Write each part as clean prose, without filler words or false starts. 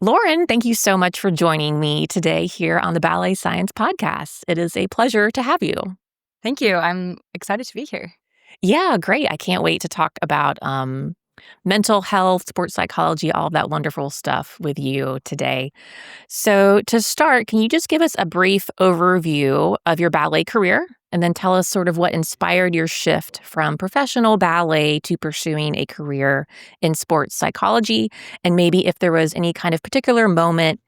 Lauren, thank you so much for joining me today here on the Ballet Science Podcast. It is a pleasure to have you. Thank you. I'm excited to be here. Yeah, great. I can't wait to talk about mental health, sports psychology, all of that wonderful stuff with you today. So to start, can you just give us a brief overview of your ballet career and then tell us sort of what inspired your shift from professional ballet to pursuing a career in sports psychology, and maybe if there was any kind of particular moment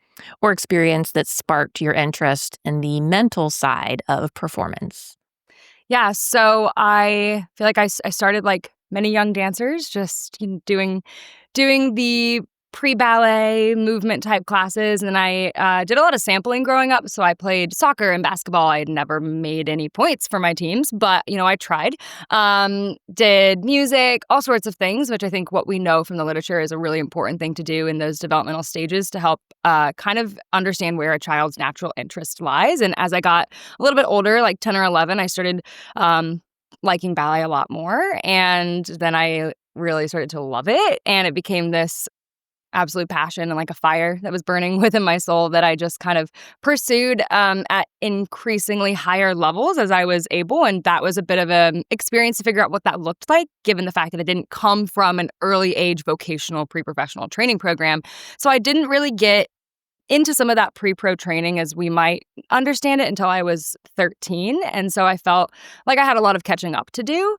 or experience that sparked your interest in the mental side of performance? Yeah, so I feel like I started like many young dancers, just doing the pre-ballet movement type classes. And I did a lot of sampling growing up. So I played soccer and basketball. I had never made any points for my teams, but, I tried. Did music, all sorts of things, which I think what we know from the literature is a really important thing to do in those developmental stages to help kind of understand where a child's natural interest lies. And as I got a little bit older, like 10 or 11, I started liking ballet a lot more. And then I really started to love it. And it became this absolute passion and like a fire that was burning within my soul that I just kind of pursued at increasingly higher levels as I was able. And that was a bit of an experience to figure out what that looked like, given the fact that it didn't come from an early age vocational pre-professional training program. So I didn't really get into some of that pre-pro training as we might understand it until I was 13. And so I felt like I had a lot of catching up to do,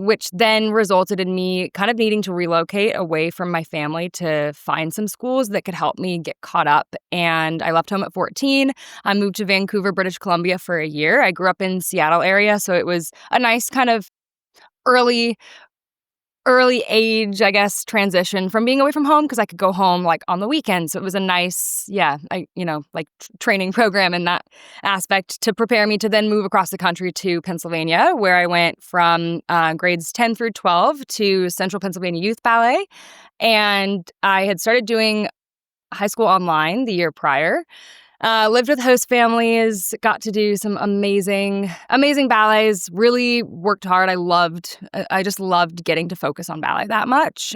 which then resulted in me kind of needing to relocate away from my family to find some schools that could help me get caught up. And I left home at 14. I moved to Vancouver, British Columbia for a year. I grew up in Seattle area, so it was a nice kind of early age, I guess, transition from being away from home because I could go home like on the weekends. So it was a nice, training program in that aspect to prepare me to then move across the country to Pennsylvania, where I went from grades 10 through 12 to Central Pennsylvania Youth Ballet. And I had started doing high school online the year prior. Lived with host families, got to do some amazing ballets, really worked hard. I just loved getting to focus on ballet that much.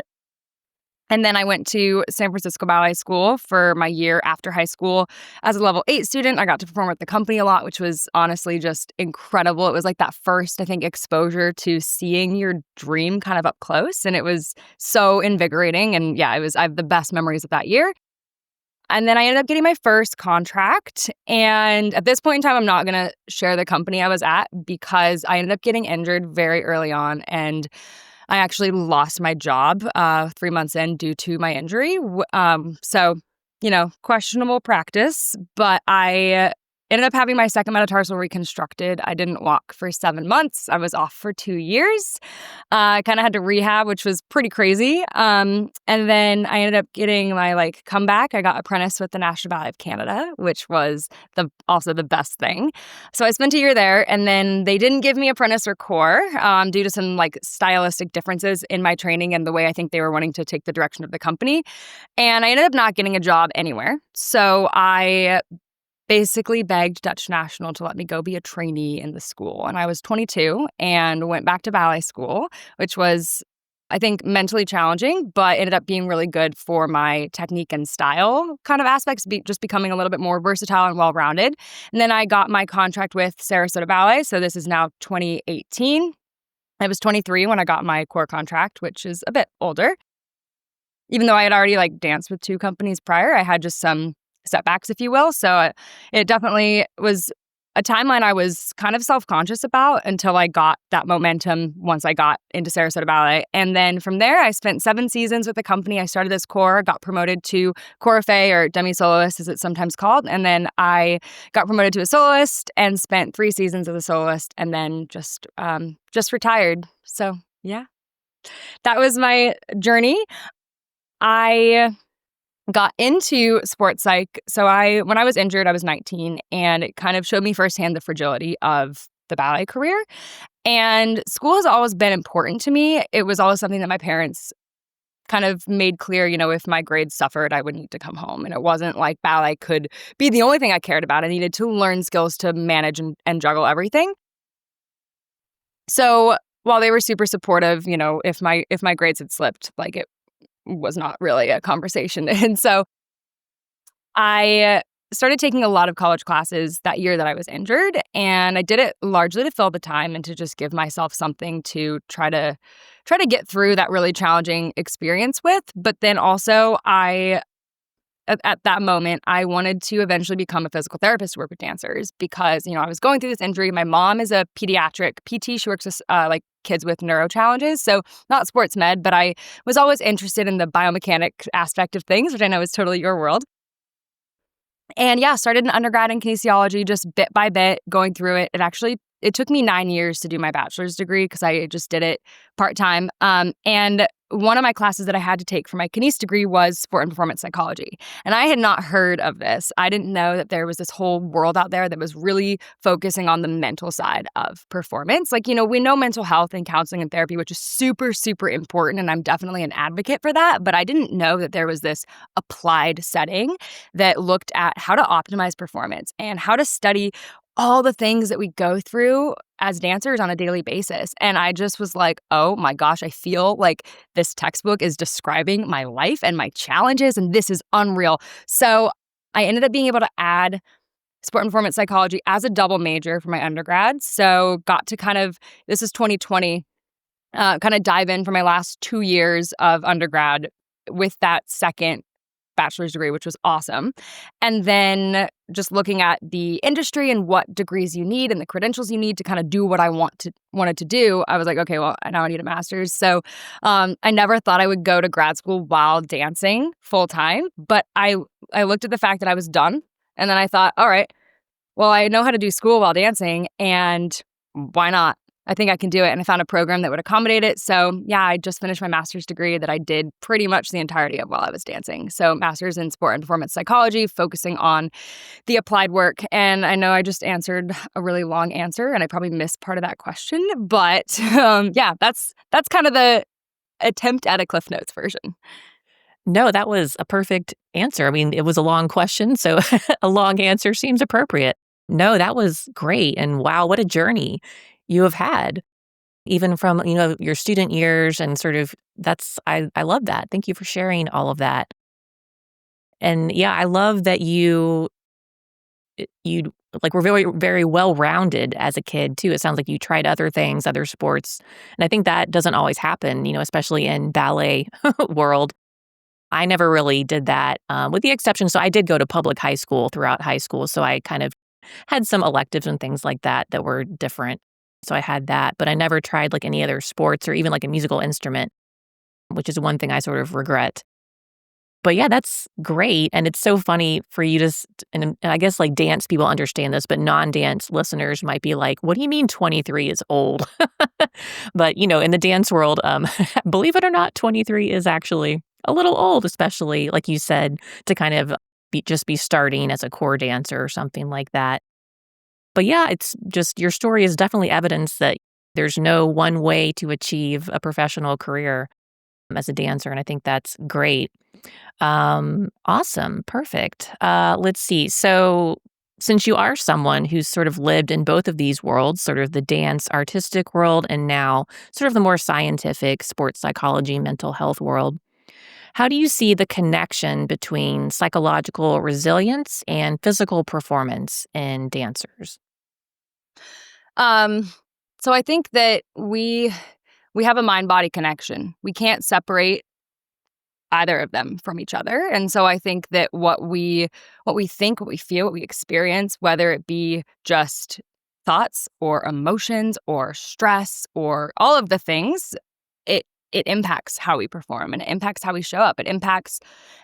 And then I went to San Francisco Ballet School for my year after high school. As a level 8 student, I got to perform with the company a lot, which was honestly just incredible. It was like that first, I think, exposure to seeing your dream kind of up close. And it was so invigorating. And yeah, I have the best memories of that year. And then I ended up getting my first contract. And at this point in time, I'm not going to share the company I was at because I ended up getting injured very early on. And I actually lost my job 3 months in due to my injury. So, questionable practice. But I ended up having my second metatarsal reconstructed. I didn't walk for 7 months. I was off for 2 years. I kind of had to rehab, which was pretty crazy. And then I ended up getting my comeback. I got apprenticed with the National Ballet of Canada, which was also the best thing. So I spent a year there, and then they didn't give me apprentice or core due to some stylistic differences in my training and the way I think they were wanting to take the direction of the company. And I ended up not getting a job anywhere. So I basically begged Dutch National to let me go be a trainee in the school. And I was 22 and went back to ballet school, which was, I think, mentally challenging, but ended up being really good for my technique and style kind of aspects, just becoming a little bit more versatile and well-rounded. And then I got my contract with Sarasota Ballet. So this is now 2018. I was 23 when I got my core contract, which is a bit older. Even though I had already danced with 2 companies prior, I had just some setbacks, if you will. So it definitely was a timeline I was kind of self-conscious about until I got that momentum once I got into Sarasota Ballet. And then from there, I spent 7 seasons with the company. I started as core, got promoted to corifee or demi-soloist, as it's sometimes called. And then I got promoted to a soloist and spent 3 seasons as a soloist and then just retired. So yeah, that was my journey. I got into sports psych. So when I was injured, I was 19, and it kind of showed me firsthand the fragility of the ballet career. And school has always been important to me. It was always something that my parents kind of made clear, if my grades suffered, I would need to come home. And it wasn't like ballet could be the only thing I cared about. I needed to learn skills to manage and juggle everything. So while they were super supportive, if my grades had slipped, it was not really a conversation. And so I started taking a lot of college classes that year that I was injured, and I did it largely to fill the time and to just give myself something to try to get through that really challenging experience with. But then also at that moment, I wanted to eventually become a physical therapist to work with dancers because, I was going through this injury. My mom is a pediatric PT. She works with kids with neuro challenges. So not sports med, but I was always interested in the biomechanic aspect of things, which I know is totally your world. And yeah, started an undergrad in kinesiology, just bit by bit, going through it. It took me 9 years to do my bachelor's degree because I just did it part-time. And one of my classes that I had to take for my kines degree was sport and performance psychology. And I had not heard of this. I didn't know that there was this whole world out there that was really focusing on the mental side of performance. Like, we know mental health and counseling and therapy, which is super, super important. And I'm definitely an advocate for that. But I didn't know that there was this applied setting that looked at how to optimize performance and how to study all the things that we go through as dancers on a daily basis. And I just was like, oh my gosh, I feel like this textbook is describing my life and my challenges, and this is unreal. So I ended up being able to add sport and performance psychology as a double major for my undergrad. So got to this is 2020, kind of dive in for my last 2 years of undergrad with that second bachelor's degree, which was awesome. And then just looking at the industry and what degrees you need and the credentials you need to kind of do what I wanted to do, I was like, okay, well, now I need a master's. So I never thought I would go to grad school while dancing full time, but I looked at the fact that I was done, and then I thought, all right, well, I know how to do school while dancing, and why not? I think I can do it. And I found a program that would accommodate it. So yeah, I just finished my master's degree that I did pretty much the entirety of while I was dancing. So master's in sport and performance psychology, focusing on the applied work. And I know I just answered a really long answer and I probably missed part of that question, but yeah, that's kind of the attempt at a Cliff Notes version. No, that was a perfect answer. I mean, it was a long question, so a long answer seems appropriate. No, that was great. And wow, what a journey you have had, even from, your student years and sort of I love that. Thank you for sharing all of that. And yeah, I love that you were very, very well-rounded as a kid too. It sounds like you tried other things, other sports. And I think that doesn't always happen, especially in ballet world. I never really did that, with the exception. So I did go to public high school throughout high school. So I kind of had some electives and things like that were different. So I had that, but I never tried like any other sports or even like a musical instrument, which is one thing I sort of regret. But yeah, that's great. And it's so funny for you to, and I guess like dance people understand this, but non-dance listeners might be like, what do you mean 23 is old? But, in the dance world, believe it or not, 23 is actually a little old, especially like you said, to kind of be starting as a core dancer or something like that. But yeah, it's just your story is definitely evidence that there's no one way to achieve a professional career as a dancer. And I think that's great. Awesome. Perfect. Let's see. So since you are someone who's sort of lived in both of these worlds, sort of the dance artistic world and now sort of the more scientific sports psychology, mental health world, how do you see the connection between psychological resilience and physical performance in dancers? So I think that we have a mind-body connection. We can't separate either of them from each other. And so I think that what we think, what we feel, what we experience, whether it be just thoughts or emotions or stress or all of the things, it impacts how we perform and it impacts how we show up. It impacts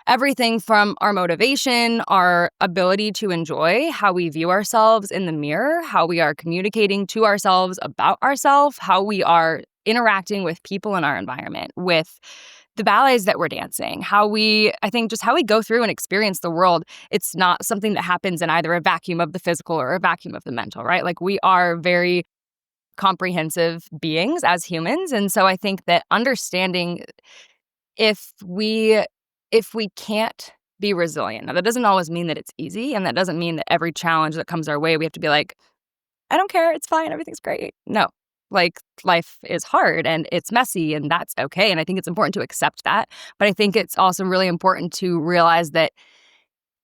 everything from our motivation, our ability to enjoy, how we view ourselves in the mirror, how we are communicating to ourselves about ourselves, how we are interacting with people in our environment, with the ballets that we're dancing, how we go through and experience the world. It's not something that happens in either a vacuum of the physical or a vacuum of the mental, right? Like we are very comprehensive beings as humans. And so I think that understanding if we can't be resilient. Now that doesn't always mean that it's easy, and that doesn't mean that every challenge that comes our way we have to be like, I don't care, it's fine, everything's great. No. Like life is hard and it's messy and that's okay. And I think it's important to accept that. But I think it's also really important to realize that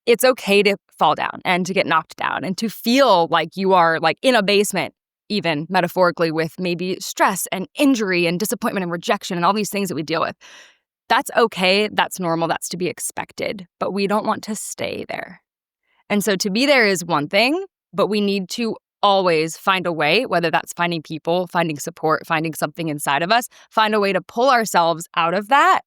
it's okay to fall down and to get knocked down and to feel like you are like in a basement, even metaphorically, with maybe stress and injury and disappointment and rejection and all these things that we deal with. That's okay. That's normal. That's to be expected. But we don't want to stay there. And so to be there is one thing, but we need to always find a way, whether that's finding people, finding support, finding something inside of us, find a way to pull ourselves out of that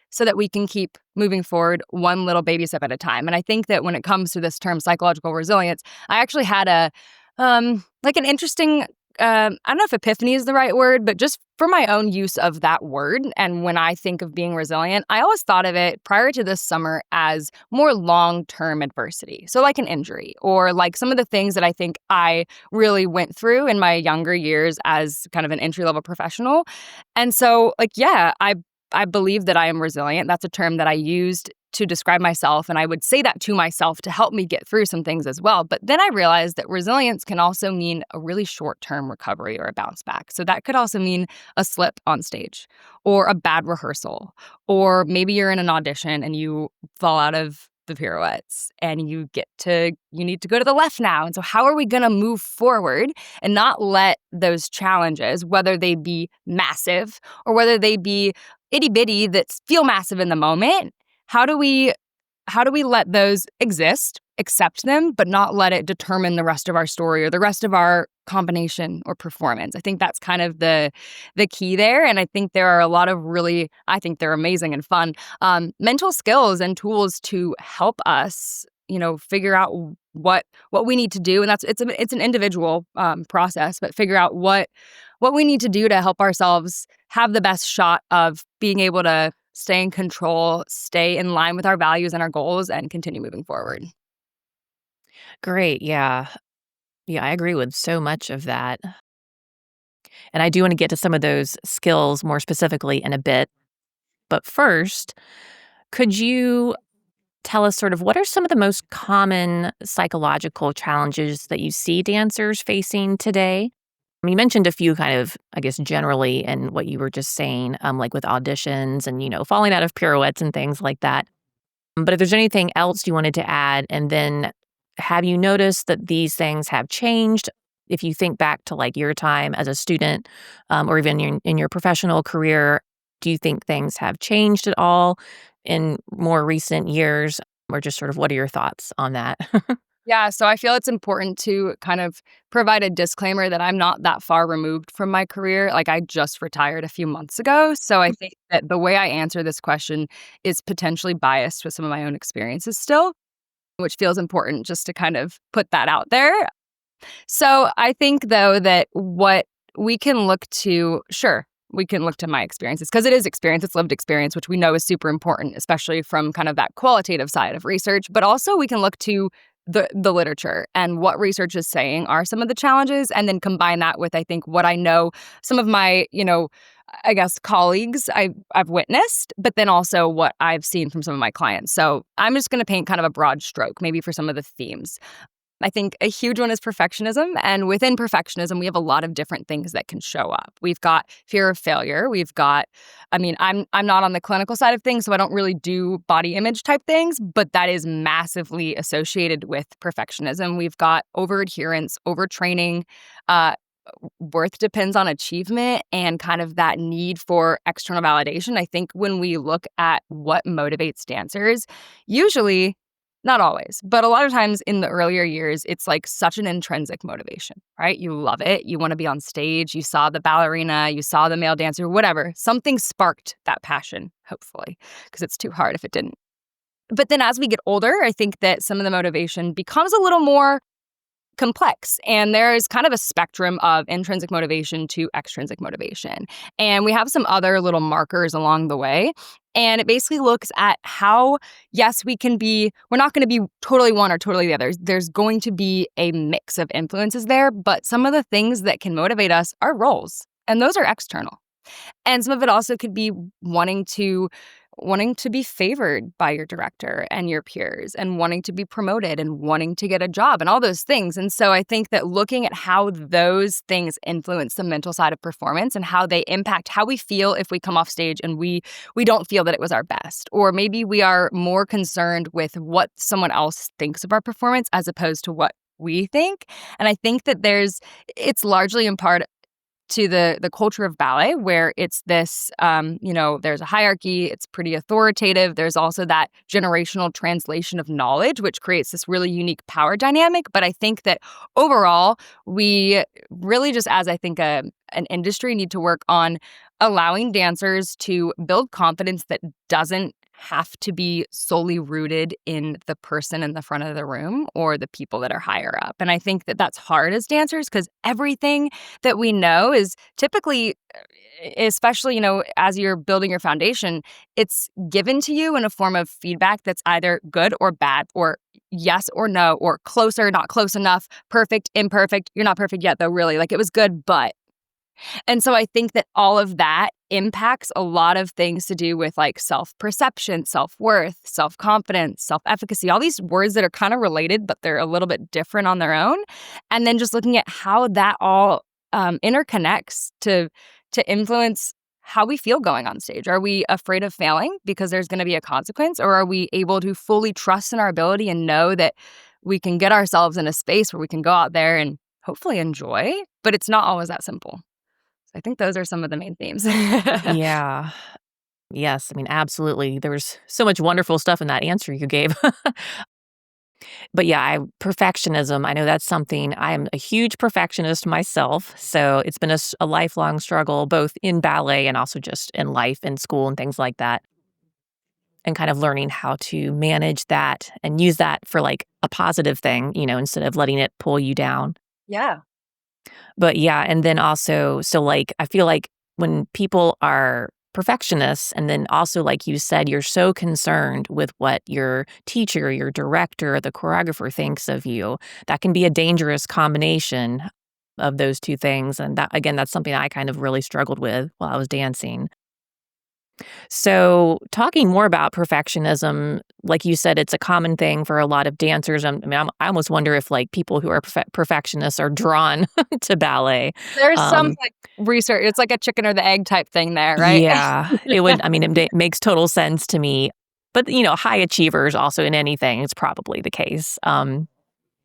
so that we can keep moving forward one little baby step at a time. And I think that when it comes to this term psychological resilience, I actually had like an interesting, I don't know if epiphany is the right word, but just for my own use of that word. And when I think of being resilient, I always thought of it prior to this summer as more long-term adversity. So like an injury or like some of the things that I think I really went through in my younger years as kind of an entry-level professional. And so like, yeah, I believe that I am resilient. That's a term that I used to describe myself, and I would say that to myself to help me get through some things as well. But then I realized that resilience can also mean a really short-term recovery or a bounce back. So that could also mean a slip on stage or a bad rehearsal, or maybe you're in an audition and you fall out of the pirouettes and you need to go to the left now. And so how are we going to move forward and not let those challenges, whether they be massive or whether they be itty bitty that feel massive in the moment, how do we let those exist, accept them, but not let it determine the rest of our story or the rest of our combination or performance? I think that's kind of the key there. And I think there are a lot of I think they're amazing and fun mental skills and tools to help us, figure out what we need to do. And it's an individual process, but figure out what we need to do to help ourselves have the best shot of being able to stay in control, stay in line with our values and our goals, and continue moving forward. Great. Yeah. Yeah, I agree with so much of that. And I do want to get to some of those skills more specifically in a bit. But first, could you tell us sort of what are some of the most common psychological challenges that you see dancers facing today? You mentioned a few kind of, I guess, generally in what you were just saying, like with auditions and, falling out of pirouettes and things like that. But if there's anything else you wanted to add, and then have you noticed that these things have changed? If you think back to like your time as a student or even in your professional career, do you think things have changed at all in more recent years? Or just sort of what are your thoughts on that? Yeah, so I feel it's important to kind of provide a disclaimer that I'm not that far removed from my career. Like I just retired a few months ago. So I think that the way I answer this question is potentially biased with some of my own experiences still, which feels important just to kind of put that out there. So I think, though, that what we can look to, sure, we can look to my experiences because it is experience, it's lived experience, which we know is super important, especially from kind of that qualitative side of research. But also we can look to the literature and what research is saying are some of the challenges, and then combine that with, I think, what I know some of my, I guess, colleagues I've witnessed, but then also what I've seen from some of my clients. So I'm just going to paint kind of a broad stroke, maybe for some of the themes. I think a huge one is perfectionism. And within perfectionism, we have a lot of different things that can show up. We've got fear of failure. We've got, I'm not on the clinical side of things, so I don't really do body image type things, but that is massively associated with perfectionism. We've got overadherence, overtraining, worth depends on achievement, and kind of that need for external validation. I think when we look at what motivates dancers, usually, not always, but a lot of times in the earlier years, it's like such an intrinsic motivation, right? You love it. You want to be on stage. You saw the ballerina, you saw the male dancer, whatever. Something sparked that passion, hopefully, because it's too hard if it didn't. But then as we get older, I think that some of the motivation becomes a little more complex. And there is kind of a spectrum of intrinsic motivation to extrinsic motivation. And we have some other little markers along the way. And it basically looks at how, yes, we're not going to be totally one or totally the other. There's going to be a mix of influences there. But some of the things that can motivate us are roles. And those are external. And some of it also could be wanting to wanting to be favored by your director and your peers and wanting to be promoted and wanting to get a job and all those things. And so I think that looking at how those things influence the mental side of performance and how they impact how we feel if we come off stage and we don't feel that it was our best, or maybe we are more concerned with what someone else thinks of our performance as opposed to what we think. And I think that it's largely in part to the culture of ballet, where it's this, there's a hierarchy, it's pretty authoritative. There's also that generational translation of knowledge, which creates this really unique power dynamic. But I think that overall, we really just, as I think an industry, need to work on allowing dancers to build confidence that doesn't have to be solely rooted in the person in the front of the room or the people that are higher up. And I think that that's hard as dancers because everything that we know is typically, especially, as you're building your foundation, it's given to you in a form of feedback that's either good or bad, or yes or no, or closer, not close enough, perfect, imperfect. You're not perfect yet, though, really. Like, it was good, but. And so I think that all of that impacts a lot of things to do with like self-perception, self-worth, self-confidence, self-efficacy, all these words that are kind of related, but they're a little bit different on their own. And then just looking at how that all interconnects to influence how we feel going on stage. Are we afraid of failing because there's going to be a consequence, or are we able to fully trust in our ability and know that we can get ourselves in a space where we can go out there and hopefully enjoy, but it's not always that simple. I think those are some of the main themes. Yeah. Yes. I mean, absolutely. There was so much wonderful stuff in that answer you gave. But yeah, perfectionism, I know that's something. I am a huge perfectionist myself. So it's been a lifelong struggle, both in ballet and also just in life and school and things like that. And kind of learning how to manage that and use that for like a positive thing, instead of letting it pull you down. Yeah. But yeah, and then also, so like, I feel like when people are perfectionists, and then also, like you said, you're so concerned with what your teacher, your director, the choreographer thinks of you, that can be a dangerous combination of those two things. And that, again, that's something I kind of really struggled with while I was dancing. So, talking more about perfectionism, like you said, it's a common thing for a lot of dancers. I almost wonder if like people who are perfectionists are drawn to ballet. There's some Um, like research. It's like a chicken or the egg type thing there, right? yeah, it would. I mean, it makes total sense to me. But high achievers also in anything, it's probably the case.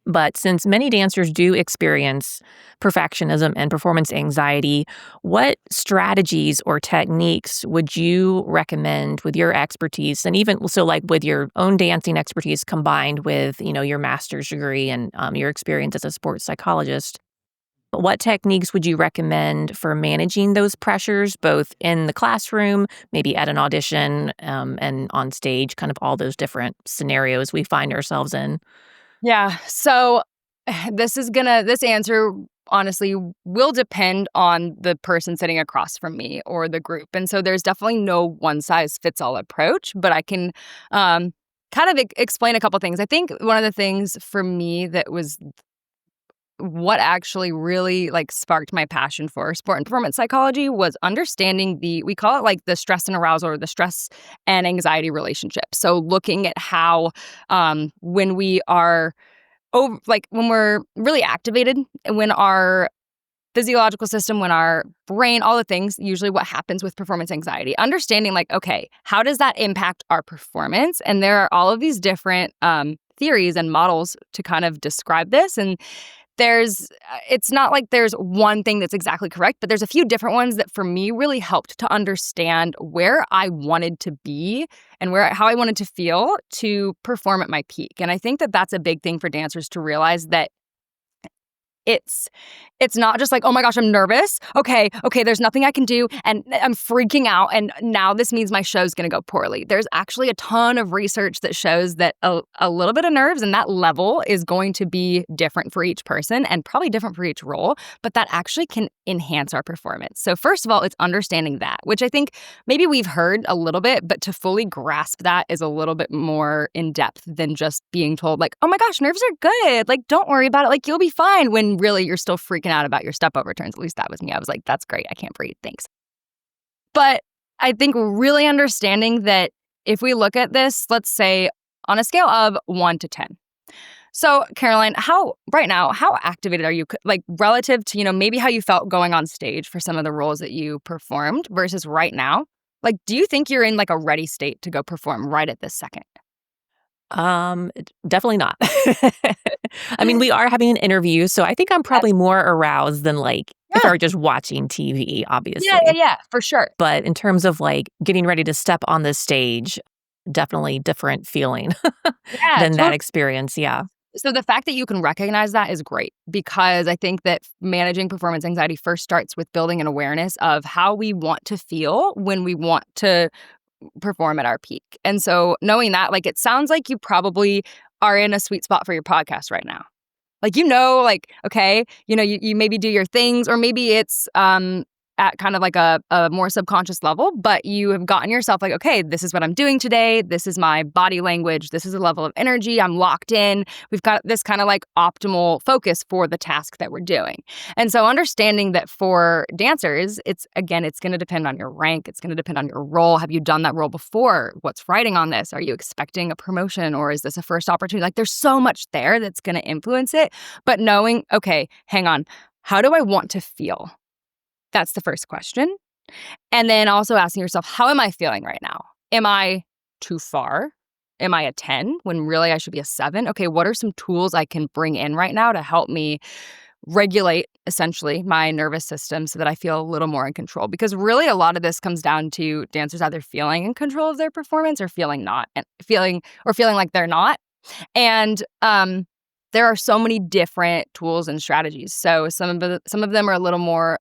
But since many dancers do experience perfectionism and performance anxiety, what strategies or techniques would you recommend with your expertise, and even so, like with your own dancing expertise combined with, your master's degree and your experience as a sports psychologist? What techniques would you recommend for managing those pressures, both in the classroom, maybe at an audition, and on stage, kind of all those different scenarios we find ourselves in? Yeah. So this answer honestly will depend on the person sitting across from me or the group. And so there's definitely no one size fits all approach, but I can kind of explain a couple things. I think one of the things for me that was what actually really like sparked my passion for sport and performance psychology was understanding we call it like the stress and arousal, or the stress and anxiety relationship. So looking at how when we are when we're really activated, when our physiological system, when our brain, all the things, usually what happens with performance anxiety, understanding like, okay, how does that impact our performance? And there are all of these different theories and models to kind of describe this. And it's not like there's one thing that's exactly correct, but there's a few different ones that for me really helped to understand where I wanted to be and how I wanted to feel to perform at my peak. And I think that that's a big thing for dancers to realize, that it's not just like, oh my gosh, I'm nervous. Okay, there's nothing I can do, and I'm freaking out, and now this means my show's going to go poorly. There's actually a ton of research that shows that a little bit of nerves and that level is going to be different for each person and probably different for each role, but that actually can enhance our performance. So first of all, it's understanding that, which I think maybe we've heard a little bit, but to fully grasp that is a little bit more in depth than just being told like, oh my gosh, nerves are good. Like, don't worry about it. Like, you'll be fine, when really you're still freaking out about your step over turns. At least that was me. I was like, that's great. I can't breathe. Thanks. But I think really understanding that if we look at this, let's say on a scale of 1 to 10. So, Caroline, right now, how activated are you, like relative to, maybe how you felt going on stage for some of the roles that you performed versus right now? Like, do you think you're in like a ready state to go perform right at this second? Definitely not. I mean, we are having an interview, so I think I'm Yes. probably more aroused than like if I Yeah. were just watching TV, Yeah, yeah, obviously. yeah, for sure. But in terms of like getting ready to step on the stage, definitely different feeling Yeah, than that totally. experience. Yeah. So the fact that you can recognize that is great because I think that managing performance anxiety first starts with building an awareness of how we want to feel when we want to perform at our peak. And so knowing that, like, it sounds like you probably are in a sweet spot for your podcast right now. Like, like, okay, you maybe do your things, or maybe it's at kind of like a more subconscious level, but you have gotten yourself like, okay, this is what I'm doing today. This is my body language. This is a level of energy. I'm locked in. We've got this kind of like optimal focus for the task that we're doing. And so understanding that for dancers, it's going to depend on your rank. It's going to depend on your role. Have you done that role before? What's riding on this? Are you expecting a promotion, or is this a first opportunity? Like, there's so much there that's going to influence it. But knowing, okay, hang on, how do I want to feel? That's the first question. And then also asking yourself, how am I feeling right now? Am I too far? Am I a 10 when really I should be a 7? Okay, what are some tools I can bring in right now to help me regulate essentially my nervous system so that I feel a little more in control? Because really a lot of this comes down to dancers either feeling in control of their performance or feeling not, and feeling like they're not. And there are so many different tools and strategies. So some of them are a little more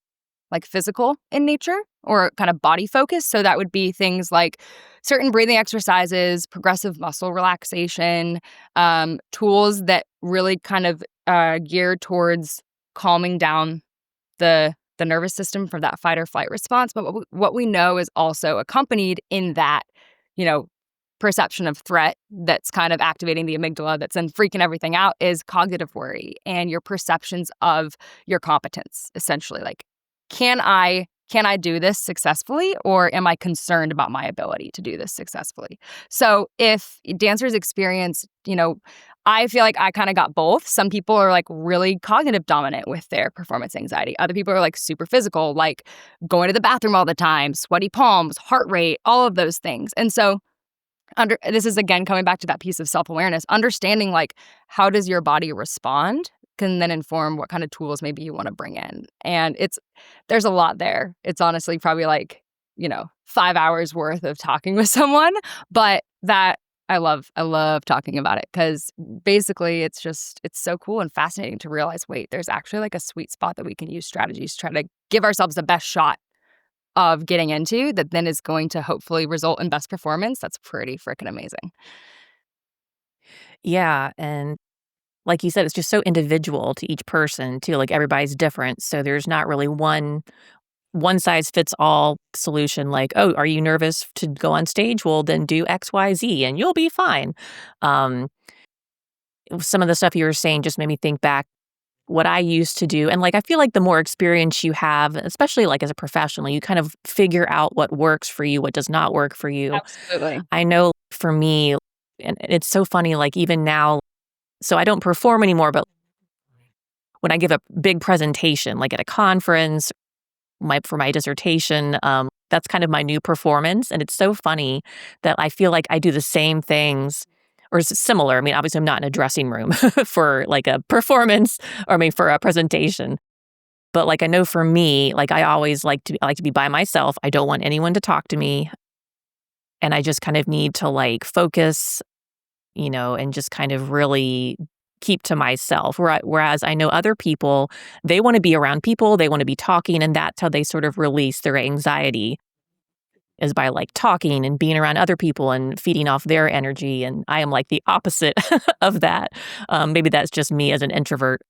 like physical in nature or kind of body focused. So that would be things like certain breathing exercises, progressive muscle relaxation, tools that really kind of geared towards calming down the nervous system from that fight or flight response. But what we know is also accompanied in that, you know, perception of threat that's kind of activating the amygdala that's then freaking everything out is cognitive worry and your perceptions of your competence, essentially. Like, can I do this successfully, or am I concerned about my ability to do this successfully? So if dancers experience, I feel like I kind of got both. Some people are like really cognitive dominant with their performance anxiety. Other people are like super physical, like going to the bathroom all the time, sweaty palms, heart rate, all of those things. And so this is again coming back to that piece of self-awareness, understanding like how does your body respond can then inform what kind of tools maybe you want to bring in. And there's a lot there. It's honestly probably like, 5 hours worth of talking with someone, but that I love talking about it because basically it's so cool and fascinating to realize, wait, there's actually like a sweet spot that we can use strategies to try to give ourselves the best shot of getting into that then is going to hopefully result in best performance. That's pretty freaking amazing. Yeah. And like you said, it's just so individual to each person too. Like everybody's different. So there's not really one size fits all solution like, oh, are you nervous to go on stage? Well, then do XYZ and you'll be fine. Um, some of the stuff you were saying just made me think back what I used to do. And like, I feel like the more experience you have, especially like as a professional, you kind of figure out what works for you, what does not work for you. Absolutely. I know for me, and it's so funny, like even now, so I don't perform anymore, but when I give a big presentation, like at a conference, for my dissertation, that's kind of my new performance. And it's so funny that I feel like I do the same things or similar. I mean, obviously, I'm not in a dressing room for like a performance or I mean, for a presentation. But like I know for me, like I like to be by myself. I don't want anyone to talk to me. And I just kind of need to like focus, and just kind of really keep to myself. Whereas I know other people, they want to be around people, they want to be talking, and that's how they sort of release their anxiety is by like talking and being around other people and feeding off their energy. And I am like the opposite of that. Maybe that's just me as an introvert.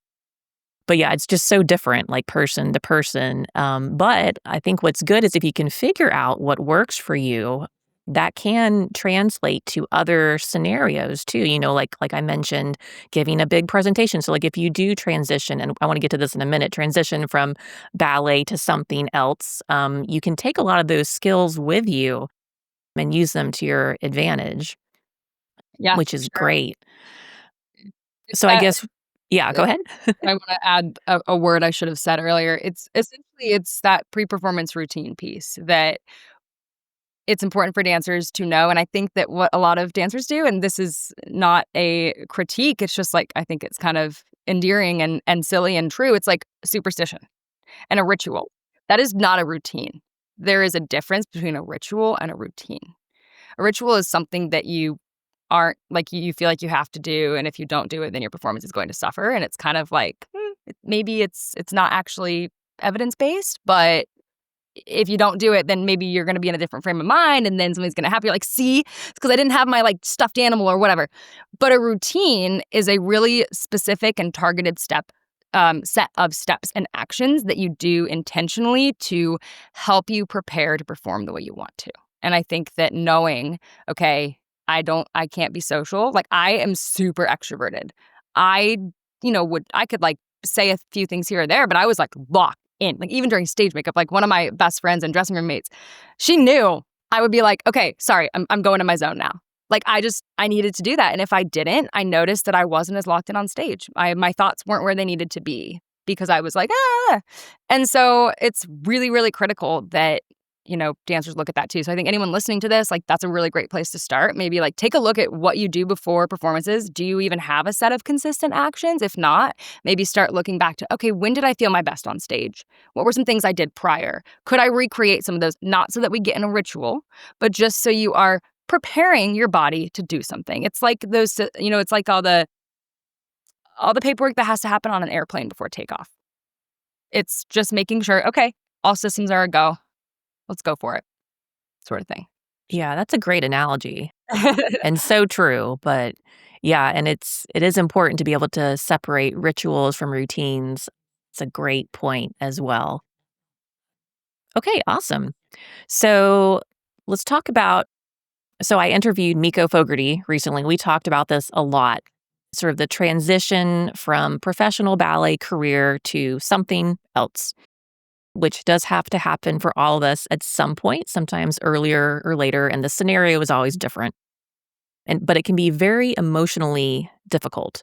But yeah, it's just so different, like person to person. But I think what's good is if you can figure out what works for you that can translate to other scenarios too, like I mentioned, giving a big presentation. So like if you do transition, and I want to get to this in a minute, transition from ballet to something else, you can take a lot of those skills with you and use them to your advantage, Yeah, which for is sure. great. It's So I that guess, yeah, go ahead. I wanna add a word I should have said earlier. It's essentially it's that pre-performance routine piece that it's important for dancers to know, and I think that what a lot of dancers do, and this is not a critique, it's just, like, I think it's kind of endearing and silly and true, it's like superstition and a ritual. That is not a routine. There is a difference between a ritual and a routine. A ritual is something that you aren't like, you feel like you have to do, and if you don't do it, then your performance is going to suffer, and it's kind of like, maybe it's not actually evidence-based, but if you don't do it, then maybe you're gonna be in a different frame of mind, and then something's gonna happen. You're like, "See? It's because I didn't have my, like, stuffed animal," or whatever. But a routine is a really specific and targeted set of steps and actions that you do intentionally to help you prepare to perform the way you want to. And I think that knowing, okay, I can't be social. Like, I am super extroverted. I, I could, like, say a few things here or there, but I was, like, locked in. Like, even during stage makeup, like, one of my best friends and dressing room mates, she knew I would be like, "Okay, sorry, I'm going in my zone now." Like, I needed to do that, and if I didn't, I noticed that I wasn't as locked in on stage. My thoughts weren't where they needed to be because I was like, "Ah." And so it's really, really critical that, dancers look at that too. So I think anyone listening to this, like, that's a really great place to start. Maybe, like, take a look at what you do before performances. Do you even have a set of consistent actions? If not, maybe start looking back to, okay, when did I feel my best on stage? What were some things I did prior? Could I recreate some of those? Not so that we get in a ritual, but just so you are preparing your body to do something. It's like it's like all the paperwork that has to happen on an airplane before takeoff. It's just making sure, okay, all systems are a go. Let's go for it, sort of thing. Yeah, that's a great analogy and so true. But yeah, and it is important to be able to separate rituals from routines. It's a great point as well. Okay, awesome. So let's talk about. So I interviewed Miko Fogarty recently. We talked about this a lot, sort of the transition from professional ballet career to something else, which does have to happen for all of us at some point, sometimes earlier or later, and the scenario is always different. But it can be very emotionally difficult.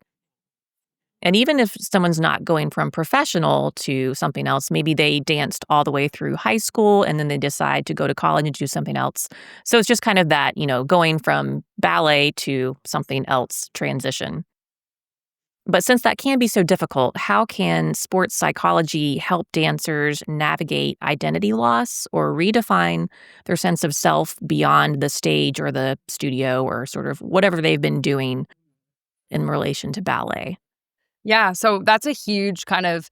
And even if someone's not going from professional to something else, maybe they danced all the way through high school and then they decide to go to college and do something else. So it's just kind of that, going from ballet to something else transition. But since that can be so difficult, how can sports psychology help dancers navigate identity loss or redefine their sense of self beyond the stage or the studio or sort of whatever they've been doing in relation to ballet? Yeah, so that's a huge kind of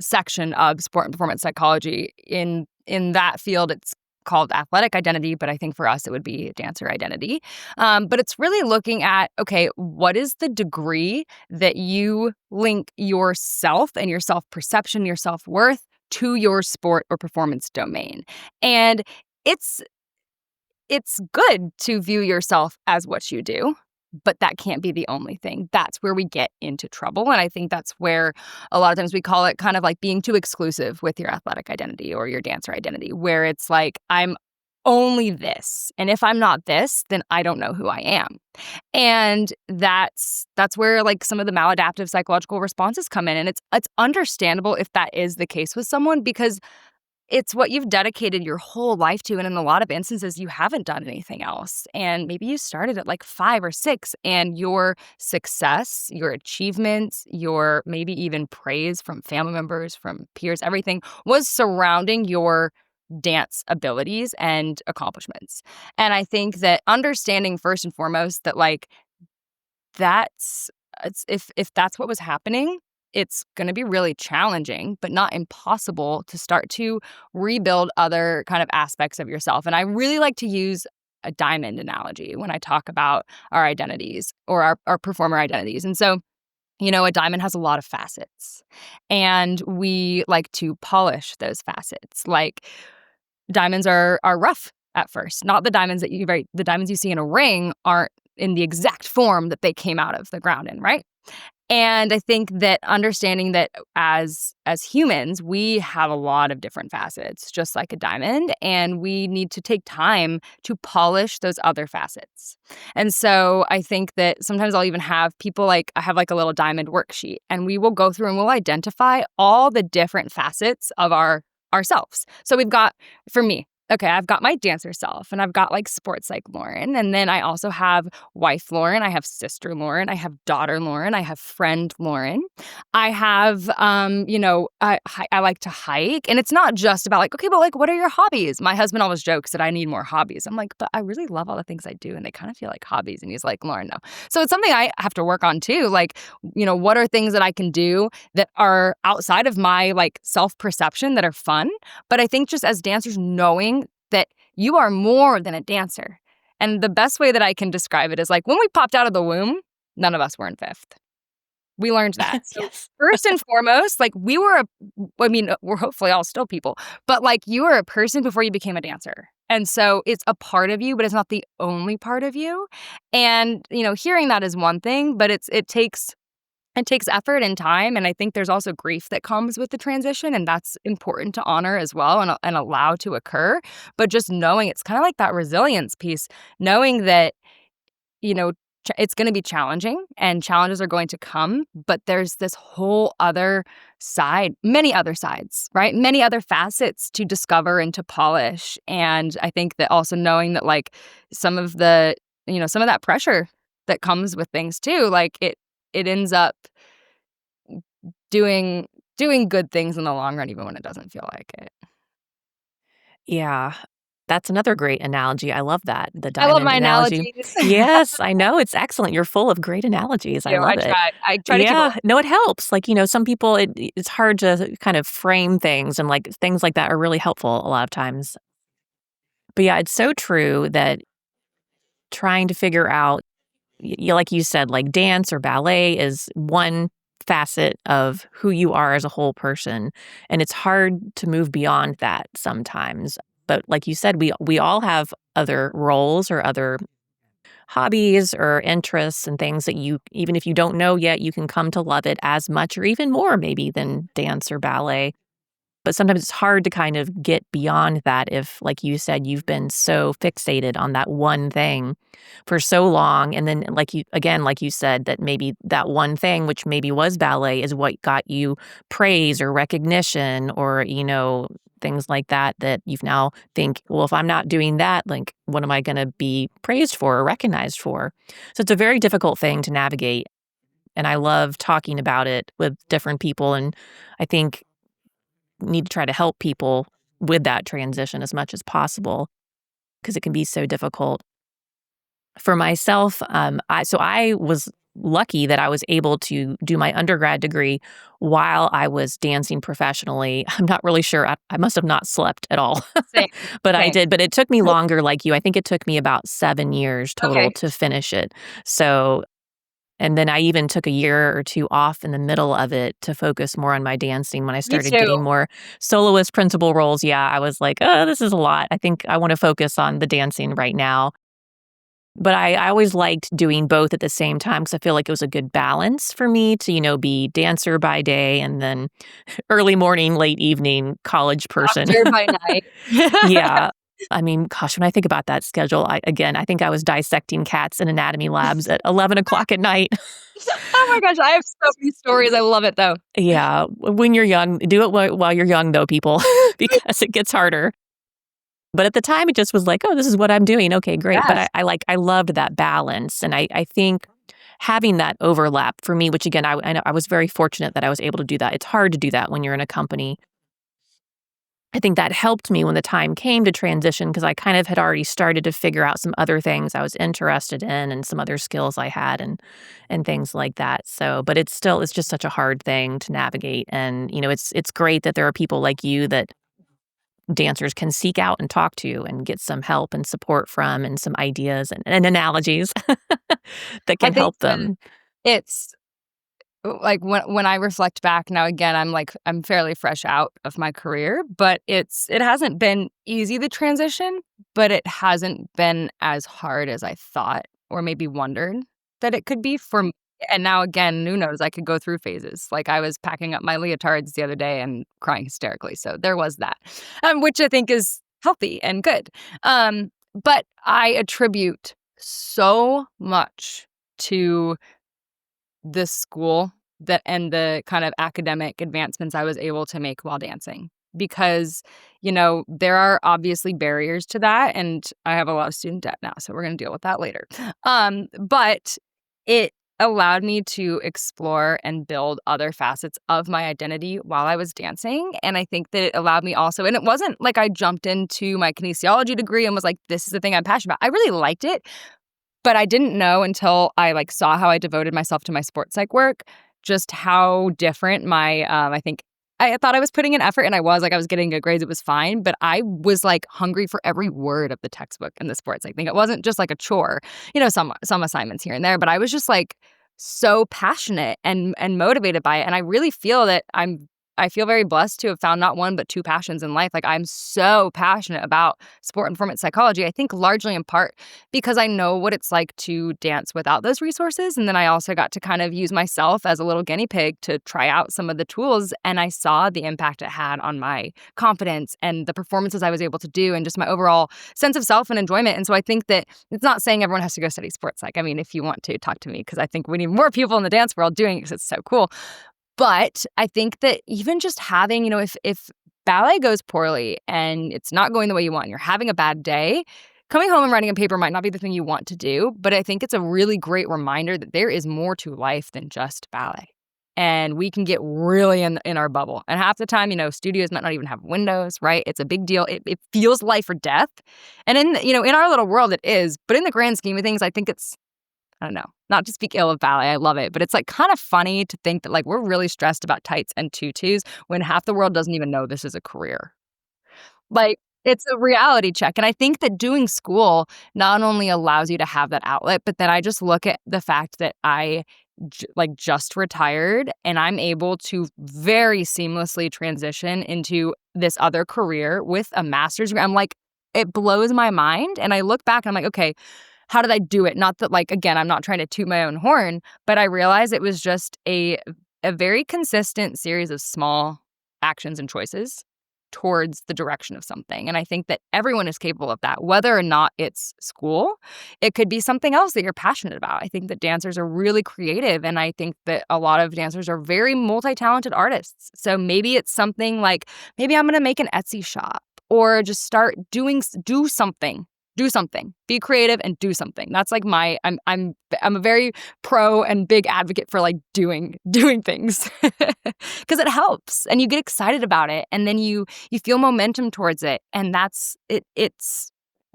section of sport and performance psychology. In that field, it's called athletic identity, but I think for us it would be dancer identity. But it's really looking at, okay, what is the degree that you link yourself and your self-perception, your self-worth to your sport or performance domain? And it's it's good to view yourself as what you do, but that can't be the only thing. That's where we get into trouble. And I think that's where a lot of times we call it kind of like being too exclusive with your athletic identity or your dancer identity, where it's like, I'm only this. And if I'm not this, then I don't know who I am. And that's where like some of the maladaptive psychological responses come in. And it's understandable if that is the case with someone because it's what you've dedicated your whole life to, and in a lot of instances, you haven't done anything else. And maybe you started at like 5 or 6, and your success, your achievements, your maybe even praise from family members, from peers, everything was surrounding your dance abilities and accomplishments. And I think that understanding first and foremost that like that's if that's what was happening, it's going to be really challenging, but not impossible to start to rebuild other kind of aspects of yourself. And I really like to use a diamond analogy when I talk about our identities or our performer identities. And so, a diamond has a lot of facets, and we like to polish those facets. Like diamonds are rough. at first. Not the diamonds the diamonds you see in a ring aren't in the exact form that they came out of the ground in, right? And I think that understanding that as humans, we have a lot of different facets, just like a diamond, and we need to take time to polish those other facets. And so I think that sometimes I'll even have people I have a little diamond worksheet, and we will go through and we'll identify all the different facets of ourselves. So we've got, for me, okay, I've got my dancer self, and I've got sports psych Lauren, and then I also have wife Lauren, I have sister Lauren, I have daughter Lauren, I have friend Lauren. I have I like to hike, and it's not just about okay, but what are your hobbies? My husband always jokes that I need more hobbies. I'm like, but I really love all the things I do, and they kind of feel like hobbies. And he's like, Lauren, no. So it's something I have to work on too. What are things that I can do that are outside of my self-perception that are fun? But I think just as dancers, knowing that you are more than a dancer. And the best way that I can describe it is when we popped out of the womb, none of us were in fifth. We learned that. So Yes. first and foremost, we're hopefully all still people, but you were a person before you became a dancer. And so it's a part of you, but it's not the only part of you. And, hearing that is one thing, but it takes effort and time, and I think there's also grief that comes with the transition, and that's important to honor as well and allow to occur. But just knowing it's kind of like that resilience piece, knowing that, it's going to be challenging and challenges are going to come, but there's this whole other side, many other sides, right? Many other facets to discover and to polish. And I think that also knowing that some of that pressure that comes with things too, it ends up doing good things in the long run, even when it doesn't feel like it. Yeah. That's another great analogy. I love that. The I love diamond my analogy. analogies. Yes, I know. It's excellent. You're full of great analogies. I love it. I try to keep Yeah. No, it helps. Some people, it's hard to kind of frame things, and things like that are really helpful a lot of times. But yeah, it's so true that trying to figure out, like you said, dance or ballet is one facet of who you are as a whole person. And it's hard to move beyond that sometimes. But like you said, we all have other roles or other hobbies or interests and things that even if you don't know yet, you can come to love it as much or even more maybe than dance or ballet. But sometimes it's hard to kind of get beyond that if, like you said, you've been so fixated on that one thing for so long. And then, like you said, that maybe that one thing, which maybe was ballet, is what got you praise or recognition or, things like that you've now think, well, if I'm not doing that, what am I going to be praised for or recognized for? So it's a very difficult thing to navigate. And I love talking about it with different people. And I think need to try to help people with that transition as much as possible because it can be so difficult. For myself, I was lucky that I was able to do my undergrad degree while I was dancing professionally. I'm not really sure. I must have not slept at all, Same, but I same. did. But it took me longer, like you. I think it took me about 7 years total Okay. to finish it. So, and then I even took a year or two off in the middle of it to focus more on my dancing when I Me started too. getting more soloist principal roles. Yeah, I was like, oh, this is a lot. I think I want to focus on the dancing right now. But I always liked doing both at the same time because I feel like it was a good balance for me to, be dancer by day and then early morning, late evening college person. Doctor by night. Yeah. I mean, gosh, when I think about that schedule, I think I was dissecting cats in anatomy labs at 11 o'clock at night. Oh my gosh, I have so many stories. I love it though. Yeah. When you're young, do it while you're young, though, people, because it gets harder. But at the time, it just was like, oh, this is what I'm doing. Okay, great. But Yes. I loved that balance. And I think having that overlap for me, which again, I was very fortunate that I was able to do that. It's hard to do that when you're in a company. I think that helped me when the time came to transition because I kind of had already started to figure out some other things I was interested in and some other skills I had and things like that. So, but it's just such a hard thing to navigate. And, it's great that there are people like you that dancers can seek out and talk to and get some help and support from and some ideas and analogies that I can think help them. it's like when I reflect back now, again, I'm fairly fresh out of my career, but it hasn't been easy, the transition, but it hasn't been as hard as I thought or maybe wondered that it could be for me. And now again, who knows, I could go through phases. Like I was packing up my leotards the other day and crying hysterically. So there was that, which I think is healthy and good. But I attribute so much to the school and the kind of academic advancements I was able to make while dancing. Because, there are obviously barriers to that. And I have a lot of student debt now, so we're going to deal with that later. But it allowed me to explore and build other facets of my identity while I was dancing. And I think that it allowed me also, and it wasn't like I jumped into my kinesiology degree and was like, this is the thing I'm passionate about. I really liked it. But I didn't know until I saw how I devoted myself to my sports psych work, just how different my I thought I was putting in effort, and I was getting good grades, it was fine, but I was hungry for every word of the textbook in the sports psych thing. It wasn't just like a chore, some assignments here and there, but I was just so passionate and motivated by it. And I really feel that I feel very blessed to have found not one, but two passions in life. I'm so passionate about sport and performance psychology, I think largely in part because I know what it's like to dance without those resources. And then I also got to kind of use myself as a little guinea pig to try out some of the tools. And I saw the impact it had on my confidence and the performances I was able to do and just my overall sense of self and enjoyment. And so I think that it's not saying everyone has to go study sports psych. I mean, if you want to, talk to me, because I think we need more people in the dance world doing it because it's so cool. But I think that even just having, if ballet goes poorly and it's not going the way you want, and you're having a bad day, coming home and writing a paper might not be the thing you want to do. But I think it's a really great reminder that there is more to life than just ballet. And we can get really in our bubble. And half the time, studios might not even have windows, right? It's a big deal. It feels life or death. And in our little world, it is. But in the grand scheme of things, I think I don't know, not to speak ill of ballet, I love it, but it's kind of funny to think that we're really stressed about tights and tutus when half the world doesn't even know this is a career. It's a reality check. And I think that doing school not only allows you to have that outlet, but then I just look at the fact that I just retired and I'm able to very seamlessly transition into this other career with a master's degree. It blows my mind. And I look back and I'm okay, how did I do it? Not that, again, I'm not trying to toot my own horn, but I realized it was just a very consistent series of small actions and choices towards the direction of something. And I think that everyone is capable of that, whether or not it's school. It could be something else that you're passionate about. I think that dancers are really creative, and I think that a lot of dancers are very multi-talented artists. So maybe it's something maybe I'm going to make an Etsy shop or just start do something. Do something. Be creative and do something. That's I'm a very pro and big advocate for doing things because it helps and you get excited about it and then you feel momentum towards it, and that's it.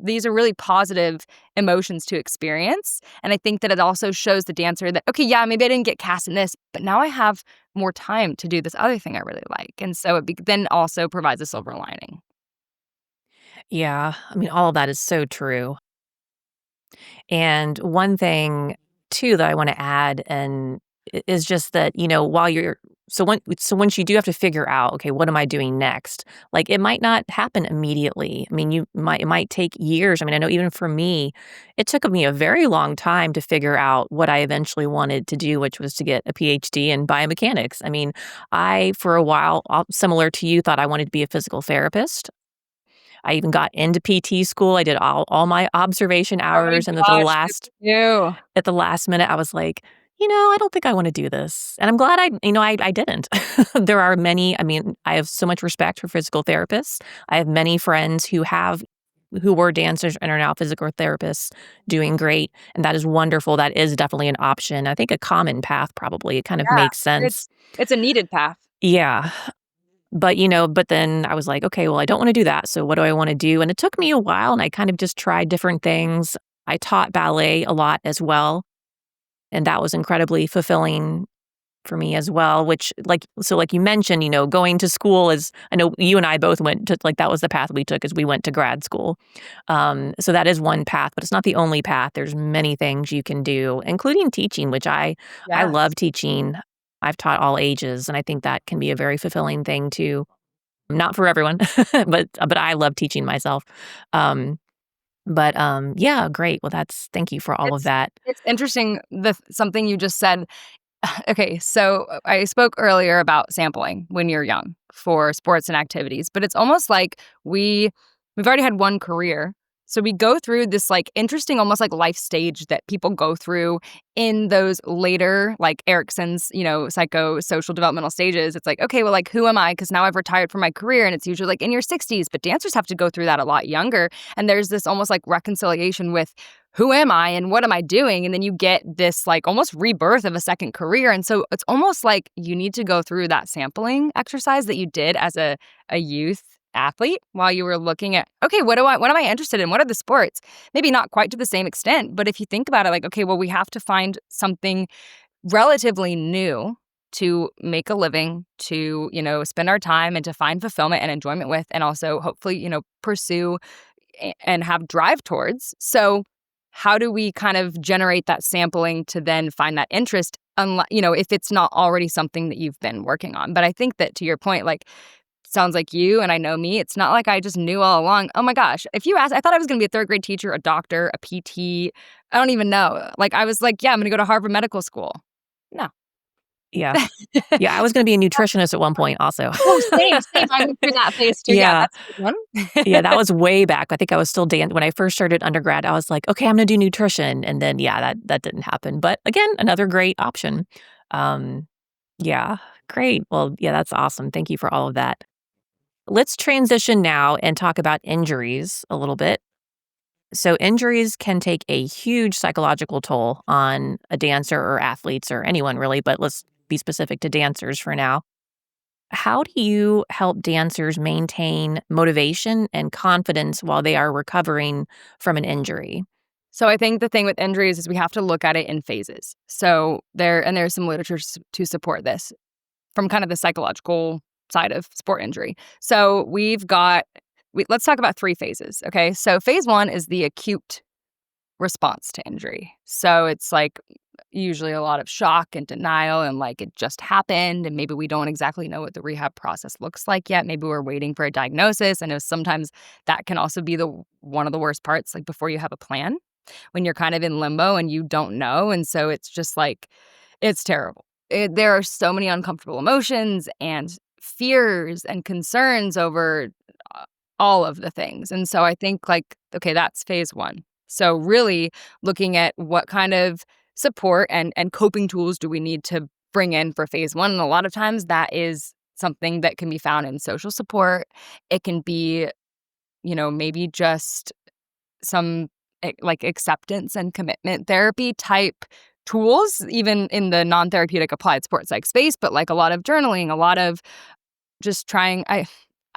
These are really positive emotions to experience, and I think that it also shows the dancer that okay, yeah, maybe I didn't get cast in this, but now I have more time to do this other thing I really like, and so then also provides a silver lining. Yeah, I mean, all of that is so true. And one thing too that I want to add is just that, while you're once you do have to figure out, okay, what am I doing next? It might not happen immediately. I mean, it might take years. I mean, I know even for me, it took me a very long time to figure out what I eventually wanted to do, which was to get a PhD in biomechanics. I mean, I for a while, similar to you, thought I wanted to be a physical therapist. I even got into PT school. I did all my observation Oh my hours, and gosh, good for you. at the last minute, I was like, I don't think I want to do this. And I'm glad I didn't. There are many, I mean, I have so much respect for physical therapists. I have many friends who were dancers and are now physical therapists doing great. And that is wonderful. That is definitely an option. I think a common path, probably. It kind of Yeah, makes sense. it's a needed path. Yeah. But then I was like, okay, well, I don't want to do that. So what do I want to do? And it took me a while, and I kind of just tried different things. I taught ballet a lot as well, and that was incredibly fulfilling for me as well, which like you mentioned, going to school is, I know you and I both went to, that was the path we took, is we went to grad school. So that is one path, but it's not the only path. There's many things you can do, including teaching, which I Yes. love teaching. I've taught all ages, and I think that can be a very fulfilling thing too. Not for everyone, but I love teaching myself. Um, yeah, great. Well, thank you for all of It's that. it's interesting something you just said. Okay, so I spoke earlier about sampling when you're young for sports and activities, but it's almost like we've already had one career. So we go through this like interesting almost like life stage that people go through in those later like Erickson's, psychosocial developmental stages. It's like, okay, well like who am I? Because now I've retired from my career and it's usually like in your 60s, but dancers have to go through that a lot younger. And there's this almost like reconciliation with who am I and what am I doing? And then you get this like almost rebirth of a second career. And so it's almost like you need to go through that sampling exercise that you did as a youth athlete while you were looking at, okay, what am I interested in? What are the sports? Maybe not quite to the same extent, but if you think about it, like, okay, well, we have to find something relatively new to make a living, to, spend our time and to find fulfillment and enjoyment with, and also hopefully, pursue and have drive towards. So how do we kind of generate that sampling to then find that interest, if it's not already something that you've been working on? But I think that to your point, like, sounds like you and I know me, it's not like I just knew all along, oh my gosh, if you asked, I thought I was going to be a third grade teacher, a doctor, a PT. I don't even know. Like, I was like, yeah, I'm going to go to Harvard Medical School. No. Yeah. Yeah, I was gonna be a nutritionist at one point also. Oh, same. I went through that phase too. Yeah, Yeah. that's a good one. Yeah, that was way back. I think I was still when I first started undergrad, I was like, "Okay, I'm gonna do nutrition," and then, yeah, that didn't happen, but again, another great option. Um, yeah, great. Well, yeah, that's awesome. Thank you for all of that. Let's transition now and talk about injuries a little bit. So injuries can take a huge psychological toll on a dancer or athletes or anyone really, but let's be specific to dancers for now. How do you help dancers maintain motivation and confidence while they are recovering from an injury? So I think the thing with injuries is we have to look at it in phases. So there's some literature to support this from kind of the psychological side of sport injury. So let's talk about three phases, okay? So phase one is the acute response to injury. So it's like usually a lot of shock and denial and like it just happened and maybe we don't exactly know what the rehab process looks like yet. Maybe we're waiting for a diagnosis. I know sometimes that can also be one of the worst parts, like before you have a plan, when you're kind of in limbo and you don't know. And so it's just like, it's terrible. There are so many uncomfortable emotions and fears and concerns over all of the things. And so I think like, okay, that's phase one. So really looking at what kind of support and coping tools do we need to bring in for phase one. And a lot of times that is something that can be found in social support. It can be, maybe just some like acceptance and commitment therapy type tools, even in the non-therapeutic applied sports psych space, but like a lot of journaling, a lot of just trying.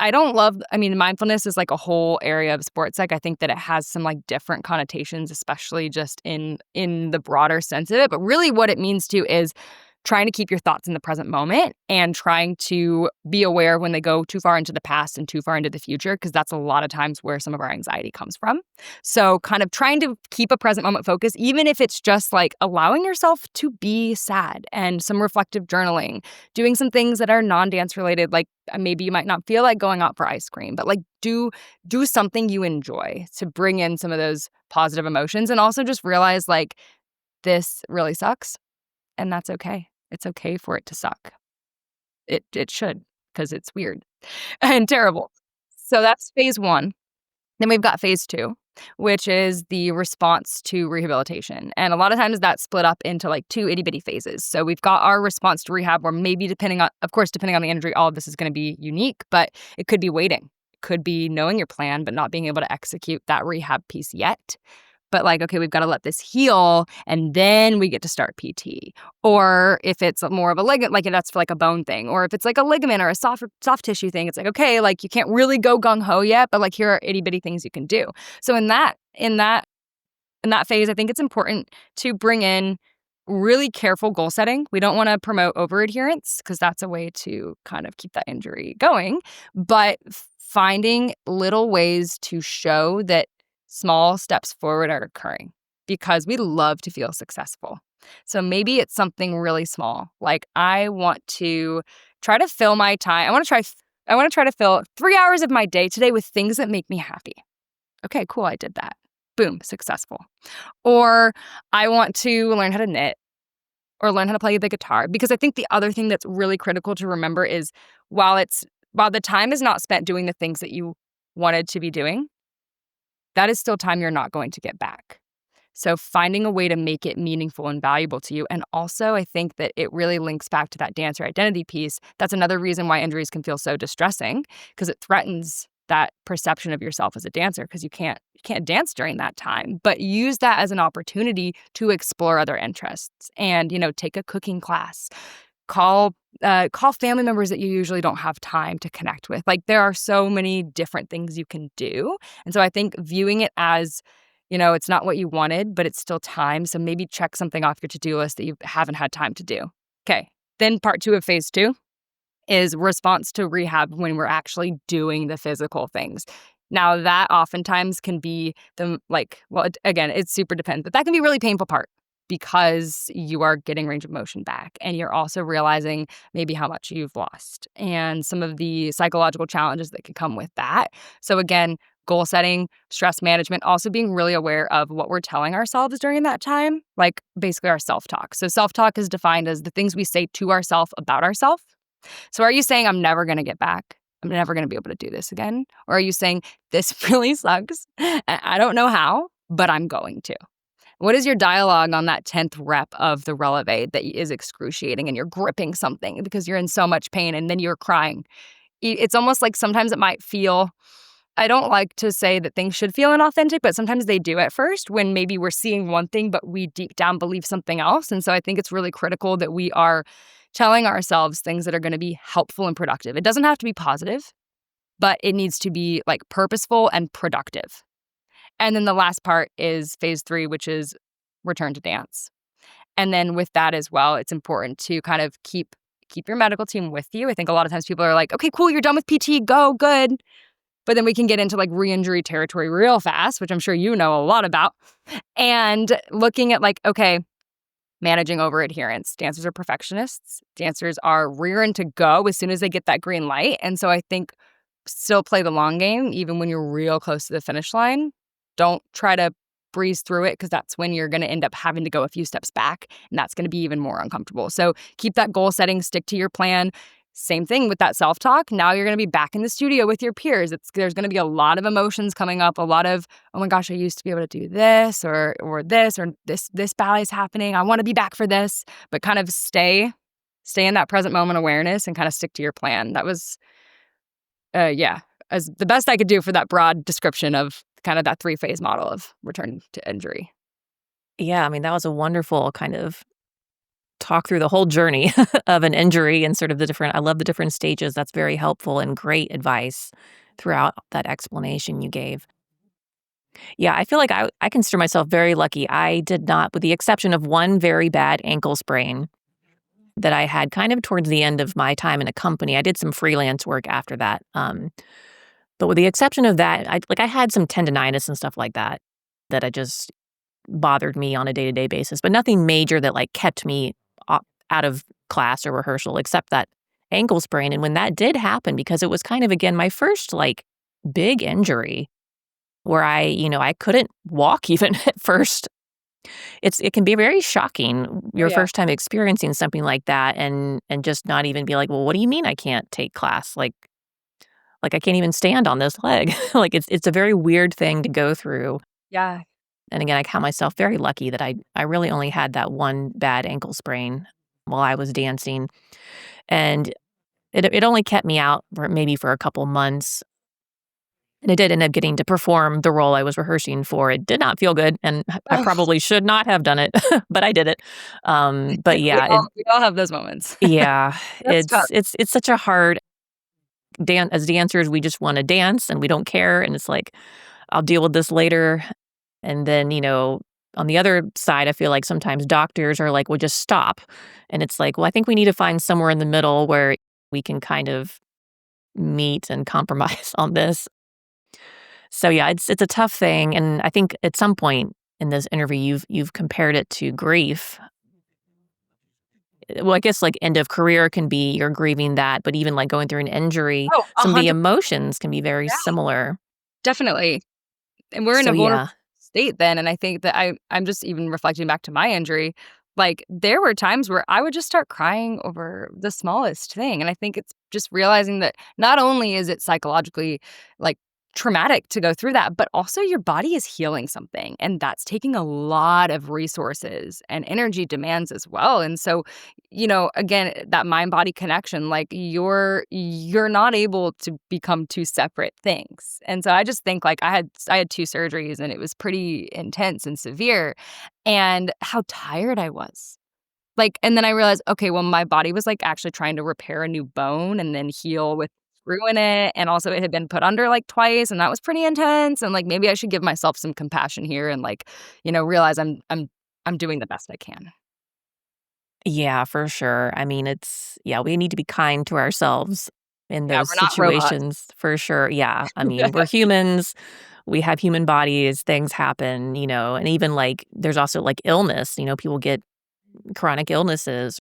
I don't love, mindfulness is like a whole area of sports psych. I think that it has some like different connotations, especially just in the broader sense of it. But really what it means to is trying to keep your thoughts in the present moment and trying to be aware when they go too far into the past and too far into the future, because that's a lot of times where some of our anxiety comes from. So kind of trying to keep a present moment focus, even if it's just like allowing yourself to be sad and some reflective journaling, doing some things that are non-dance related, like maybe you might not feel like going out for ice cream, but like do something you enjoy to bring in some of those positive emotions, and also just realize like this really sucks. And that's okay. It's okay for it to suck. It should, because it's weird and terrible. So that's phase one. Then we've got phase two, which is the response to rehabilitation. And a lot of times that's split up into like two itty bitty phases. So we've got our response to rehab, where maybe depending on the injury, all of this is going to be unique, but it could be waiting. It could be knowing your plan, but not being able to execute that rehab piece yet. But like, okay, we've got to let this heal and then we get to start PT. Or if it's more of a ligament, like that's for like a bone thing, or if it's like a ligament or a soft tissue thing, it's like, okay, like you can't really go gung ho yet, but like here are itty bitty things you can do. So in that phase, I think it's important to bring in really careful goal setting. We don't want to promote over adherence because that's a way to kind of keep that injury going, but finding little ways to show that small steps forward are occurring. because we love to feel successful. So maybe it's something really small. Like I want to try to fill my time. I want to try to fill 3 hours of my day today with things that make me happy. Okay, cool. I did that. Boom, successful. Or I want to learn how to knit or learn how to play the guitar. Because I think the other thing that's really critical to remember is while the time is not spent doing the things that you wanted to be doing, that is still time you're not going to get back. So finding a way to make it meaningful and valuable to you. And also, I think that it really links back to that dancer identity piece. That's another reason why injuries can feel so distressing, because it threatens that perception of yourself as a dancer, because you can't dance during that time. But use that as an opportunity to explore other interests and, take a cooking class. Call family members that you usually don't have time to connect with. Like there are so many different things you can do. And so I think viewing it as, it's not what you wanted, but it's still time. So maybe check something off your to-do list that you haven't had time to do. Okay. Then part 2 of phase 2 is response to rehab when we're actually doing the physical things. Now that oftentimes can be again, it's super dependent, but that can be a really painful part because you are getting range of motion back and you're also realizing maybe how much you've lost and some of the psychological challenges that can come with that. So again, goal setting, stress management, also being really aware of what we're telling ourselves during that time, like basically our self-talk. So self-talk is defined as the things we say to ourselves about ourselves. So are you saying I'm never going to get back? I'm never going to be able to do this again? Or are you saying this really sucks and I don't know how, but I'm going to? What is your dialogue on that 10th rep of the releve that is excruciating and you're gripping something because you're in so much pain and then you're crying? It's almost like sometimes it might feel, I don't like to say that things should feel inauthentic, but sometimes they do at first when maybe we're seeing one thing, but we deep down believe something else. And so I think it's really critical that we are telling ourselves things that are going to be helpful and productive. It doesn't have to be positive, but it needs to be like purposeful and productive. And then the last part is phase 3, which is return to dance. And then with that as well, it's important to kind of keep your medical team with you. I think a lot of times people are like, okay, cool, you're done with PT, go, good. But then we can get into like re-injury territory real fast, which I'm sure you know a lot about. And looking at like, okay, managing over adherence. Dancers are perfectionists. Dancers are rearing to go as soon as they get that green light. And so I think still play the long game, even when you're real close to the finish line. Don't try to breeze through it because that's when you're going to end up having to go a few steps back. And that's going to be even more uncomfortable. So keep that goal setting, stick to your plan. Same thing with that self-talk. Now you're going to be back in the studio with your peers. There's going to be a lot of emotions coming up, a lot of, oh my gosh, I used to be able to do this or this ballet is happening. I want to be back for this, but kind of stay in that present moment awareness and kind of stick to your plan. That was, as the best I could do for that broad description of kind of that 3-phase model of return to injury. Yeah, I mean, that was a wonderful kind of talk through the whole journey of an injury and sort of I love the different stages. That's very helpful and great advice throughout that explanation you gave. Yeah, I feel like I consider myself very lucky. I did not, with the exception of one very bad ankle sprain that I had kind of towards the end of my time in a company. I did some freelance work after that. But with the exception of that, I had some tendonitis and stuff like that I just bothered me on a day-to-day basis, but nothing major that like kept me out of class or rehearsal except that ankle sprain. And when that did happen, because it was kind of, again, my first like big injury where I couldn't walk even at first. It can be very shocking your first time experiencing something like that and just not even be like, well, what do you mean I can't take class? Like I can't even stand on this leg. Like it's a very weird thing to go through. Yeah. And again, I count myself very lucky that I really only had that one bad ankle sprain while I was dancing. And it only kept me out maybe for a couple months. And I did end up getting to perform the role I was rehearsing for. It did not feel good, and I probably should not have done it, but I did it. But yeah, we all have those moments. yeah, That's tough. it's such a hard as dancers. We just want to dance, and we don't care. And it's like, I'll deal with this later. And then on the other side, I feel like sometimes doctors are like, well, just stop. And it's like, well, I think we need to find somewhere in the middle where we can kind of meet and compromise on this. So yeah, it's a tough thing. And I think at some point in this interview, you've compared it to grief. Well, I guess, like, end of career can be you're grieving that, but even, like, going through an injury, Oh, some of the 100. emotions can be very Yeah, similar. definitely. And we're in So, a vulnerable yeah. state then, and I think that I'm just even reflecting back to my injury, like, there were times where I would just start crying over the smallest thing, and I think it's just realizing that not only is it psychologically, like, traumatic to go through that, but also your body is healing something, and that's taking a lot of resources and energy demands as well, and so, again, that mind-body connection, like, you're not able to become 2 separate things, and so I just think, like, I had 2 surgeries, and it was pretty intense and severe, and how tired I was. Like, and then I realized, okay, well, my body was, like, actually trying to repair a new bone and then heal with screw in it, and also it had been put under, like, twice, and that was pretty intense, and, like, maybe I should give myself some compassion here and, like, realize I'm doing the best I can. Yeah, for sure. I mean, yeah, we need to be kind to ourselves in Yeah, those we're not robots. situations for sure. Yeah. I mean, we're humans. We have human bodies, things happen, and even like there's also like illness, people get chronic illnesses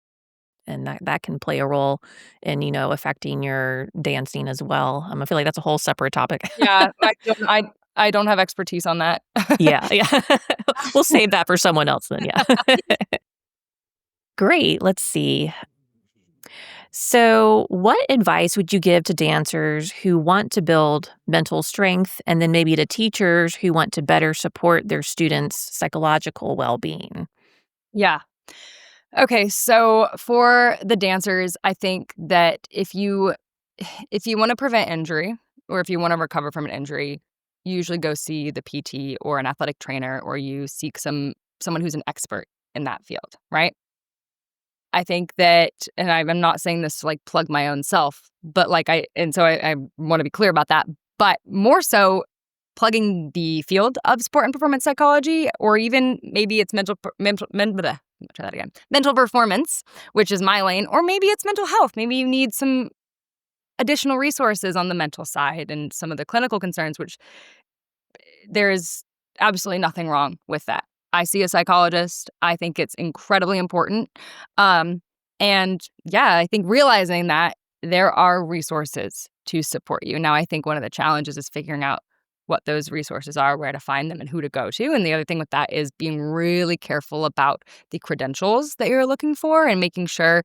and that can play a role in, affecting your dancing as well. I feel like that's a whole separate topic. Yeah, I don't have expertise on that. Yeah, yeah. We'll save that for someone else then, yeah. Great. Let's see. So, what advice would you give to dancers who want to build mental strength and then maybe to teachers who want to better support their students' psychological well-being? Yeah. Okay, so for the dancers, I think that if you wanna prevent injury or if you wanna recover from an injury, you usually go see the PT or an athletic trainer or you seek someone who's an expert in that field, right? I think that and I'm not saying this to, like, plug my own self, but, like, I wanna be clear about that, but more so plugging the field of sport and performance psychology or even maybe it's try that again. Mental performance, which is my lane, or maybe it's mental health. Maybe you need some additional resources on the mental side and some of the clinical concerns, which there is absolutely nothing wrong with that. I see a psychologist. I think it's incredibly important. Um, and yeah, I think realizing that there are resources to support you. Now, I think one of the challenges is figuring out what those resources are, where to find them, and who to go to. And the other thing with that is being really careful about the credentials that you're looking for and making sure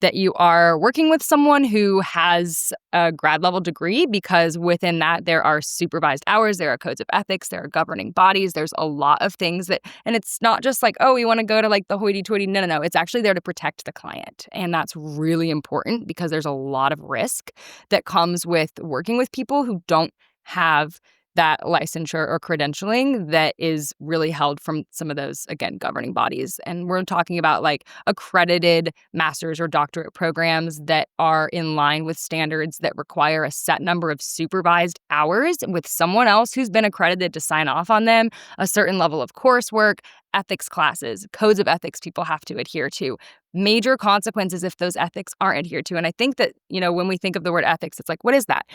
that you are working with someone who has a grad level degree because within that there are supervised hours, there are codes of ethics, there are governing bodies, there's a lot of things that and it's not just like, oh, we want to go to like the hoity-toity. No, no, no. It's actually there to protect the client. And that's really important because there's a lot of risk that comes with working with people who don't have that licensure or credentialing that is really held from some of those, again, governing bodies. And we're talking about like accredited master's or doctorate programs that are in line with standards that require a set number of supervised hours with someone else who's been accredited to sign off on them, a certain level of coursework, ethics classes, codes of ethics people have to adhere to. Major consequences if those ethics aren't adhered to. And I think that, when we think of the word ethics, it's like, what is that?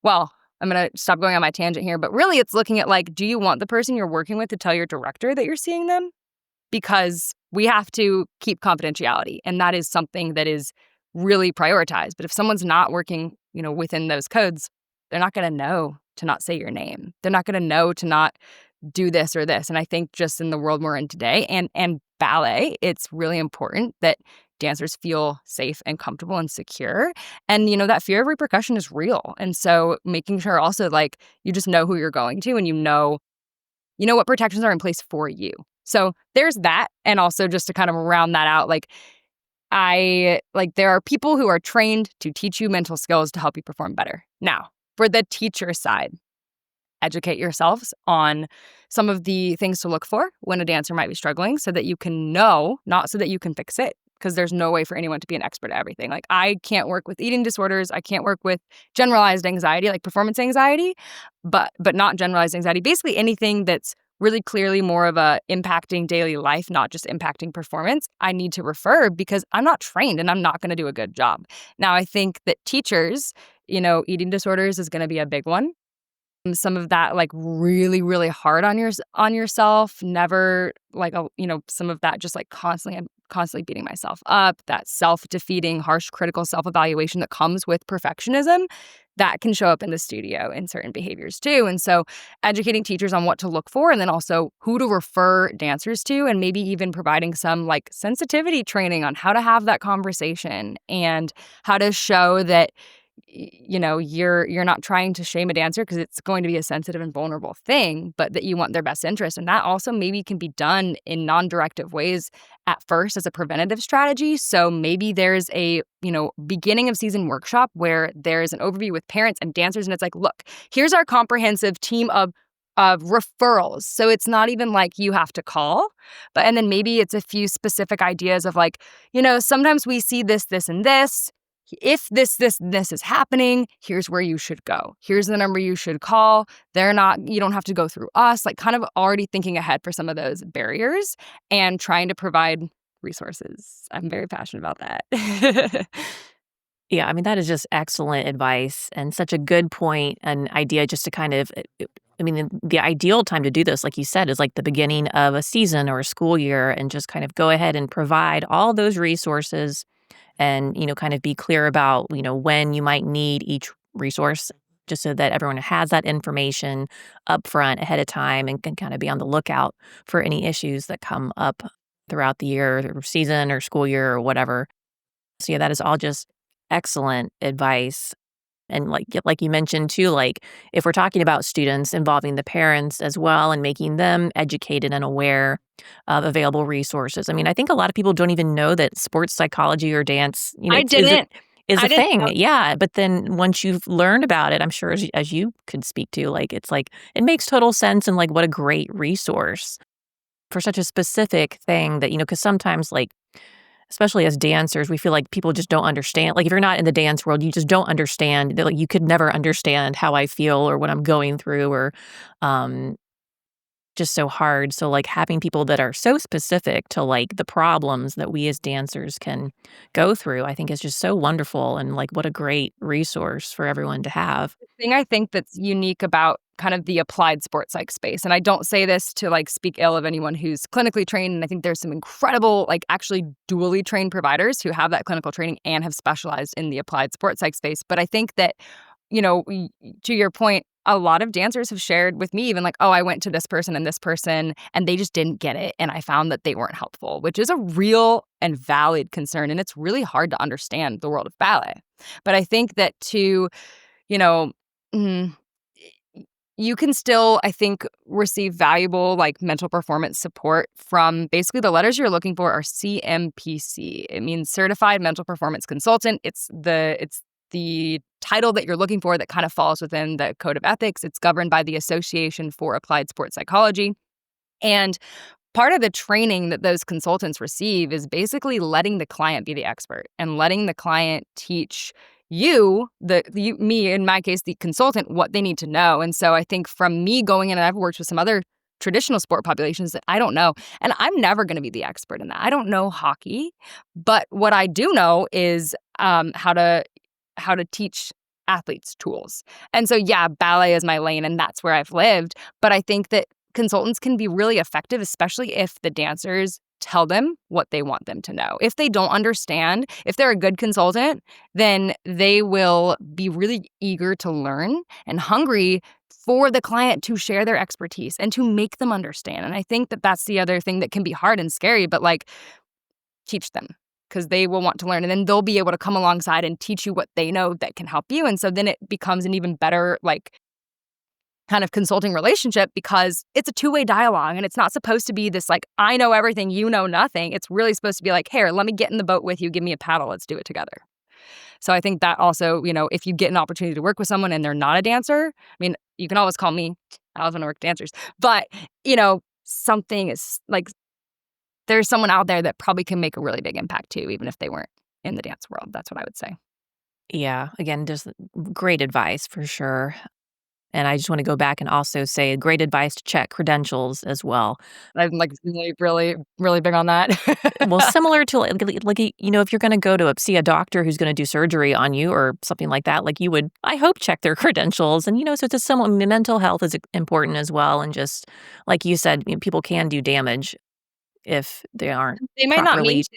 Well, I'm going to stop going on my tangent here, but really it's looking at like, do you want the person you're working with to tell your director that you're seeing them? Because we have to keep confidentiality. And that is something that is really prioritized. But if someone's not working, within those codes, they're not going to know to not say your name. They're not going to know to not do this or this. And I think just in the world we're in today and ballet, it's really important that dancers feel safe and comfortable and secure. And, that fear of repercussion is real. And so making sure also like you just know who you're going to and you know what protections are in place for you. So there's that. And also just to kind of round that out, like there are people who are trained to teach you mental skills to help you perform better. Now, for the teacher side, educate yourselves on some of the things to look for when a dancer might be struggling so that you can know, not so that you can fix it, because there's no way for anyone to be an expert at everything. Like I can't work with eating disorders. I can't work with generalized anxiety, like performance anxiety, but not generalized anxiety. Basically anything that's really clearly more of a impacting daily life, not just impacting performance, I need to refer because I'm not trained and I'm not going to do a good job. Now, I think that teachers, eating disorders is going to be a big one. some of that like really really hard on yourself, never like some of that just like constantly beating myself up, that self-defeating harsh critical self-evaluation that comes with perfectionism, that can show up in the studio in certain behaviors too. And so educating teachers on what to look for, and then also who to refer dancers to, and maybe even providing some like sensitivity training on how to have that conversation and how to show that you're not trying to shame a dancer because it's going to be a sensitive and vulnerable thing, but that you want their best interest. And that also maybe can be done in non-directive ways at first as a preventative strategy. So maybe there's a beginning of season workshop where there's an overview with parents and dancers, and it's like, look, here's our comprehensive team of referrals. So it's not even like you have to call, and then maybe it's a few specific ideas of like, sometimes we see this, this, and this. If this is happening, here's where you should go. Here's the number you should call. You don't have to go through us, like kind of already thinking ahead for some of those barriers and trying to provide resources. I'm very passionate about that. Yeah, I mean, that is just excellent advice and such a good point and idea just to kind of I mean, the ideal time to do this, like you said, is like the beginning of a season or a school year and just kind of go ahead and provide all those resources and, kind of be clear about, when you might need each resource just so that everyone has that information up front ahead of time and can kind of be on the lookout for any issues that come up throughout the year or season or school year or whatever. So yeah, that is all just excellent advice. And like you mentioned too, like if we're talking about students, involving the parents as well and making them educated and aware of available resources. I mean, I think a lot of people don't even know that sports psychology or dance, I didn't. is I a didn't thing. know. Yeah. But then once you've learned about it, I'm sure as you could speak to, like it's like it makes total sense and like what a great resource for such a specific thing that, because sometimes like especially as dancers, we feel like people just don't understand. Like if you're not in the dance world, you just don't understand. Like you could never understand how I feel or what I'm going through, or um, just so hard. So like having people that are so specific to like the problems that we as dancers can go through, I think is just so wonderful and like what a great resource for everyone to have. Thing I think that's unique about kind of the applied sports psych space, and I don't say this to like speak ill of anyone who's clinically trained, and I think there's some incredible like actually dually trained providers who have that clinical training and have specialized in the applied sports psych space. But I think that to your point, a lot of dancers have shared with me even like, oh, I went to this person and they just didn't get it, and I found that they weren't helpful, which is a real and valid concern, and it's really hard to understand the world of ballet. But I think that you know, mm, you can still, I think, receive valuable like mental performance support from basically the letters you're looking for are CMPC. It means Certified Mental Performance Consultant. It's the title that you're looking for that kind of falls within the code of ethics. It's governed by the Association for Applied Sports Psychology. And part of the training that those consultants receive is basically letting the client be the expert and letting the client teach me, in my case, the consultant, what they need to know. And so I think from me going in, and I've worked with some other traditional sport populations that I don't know, and I'm never going to be the expert in that. I don't know hockey, but what I do know is how to teach athletes tools. And so, yeah, ballet is my lane and that's where I've lived. But I think that consultants can be really effective, especially if the dancers tell them what they want them to know. If they don't understand, if they're a good consultant, then they will be really eager to learn and hungry for the client to share their expertise and to make them understand. And I think that that's the other thing that can be hard and scary, but like teach them, because they will want to learn, and then they'll be able to come alongside and teach you what they know that can help you. And so then it becomes an even better like kind of consulting relationship, because it's a two-way dialogue, and it's not supposed to be this like, I know everything, you know nothing. It's really supposed to be like, here, let me get in the boat with you, give me a paddle, let's do it together. So I think that also, if you get an opportunity to work with someone and they're not a dancer, I mean, you can always call me. I always want to work with dancers. But, something is like, there's someone out there that probably can make a really big impact too, even if they weren't in the dance world. That's what I would say. Yeah, again, just great advice for sure. And I just want to go back and also say great advice to check credentials as well. I'm like really, really big on that. Well, similar to if you're going to go to see a doctor who's going to do surgery on you or something like that, like you would, I hope, check their credentials. And so it's mental health is important as well. And just like you said, people can do damage if they aren't They might not mean properly. to.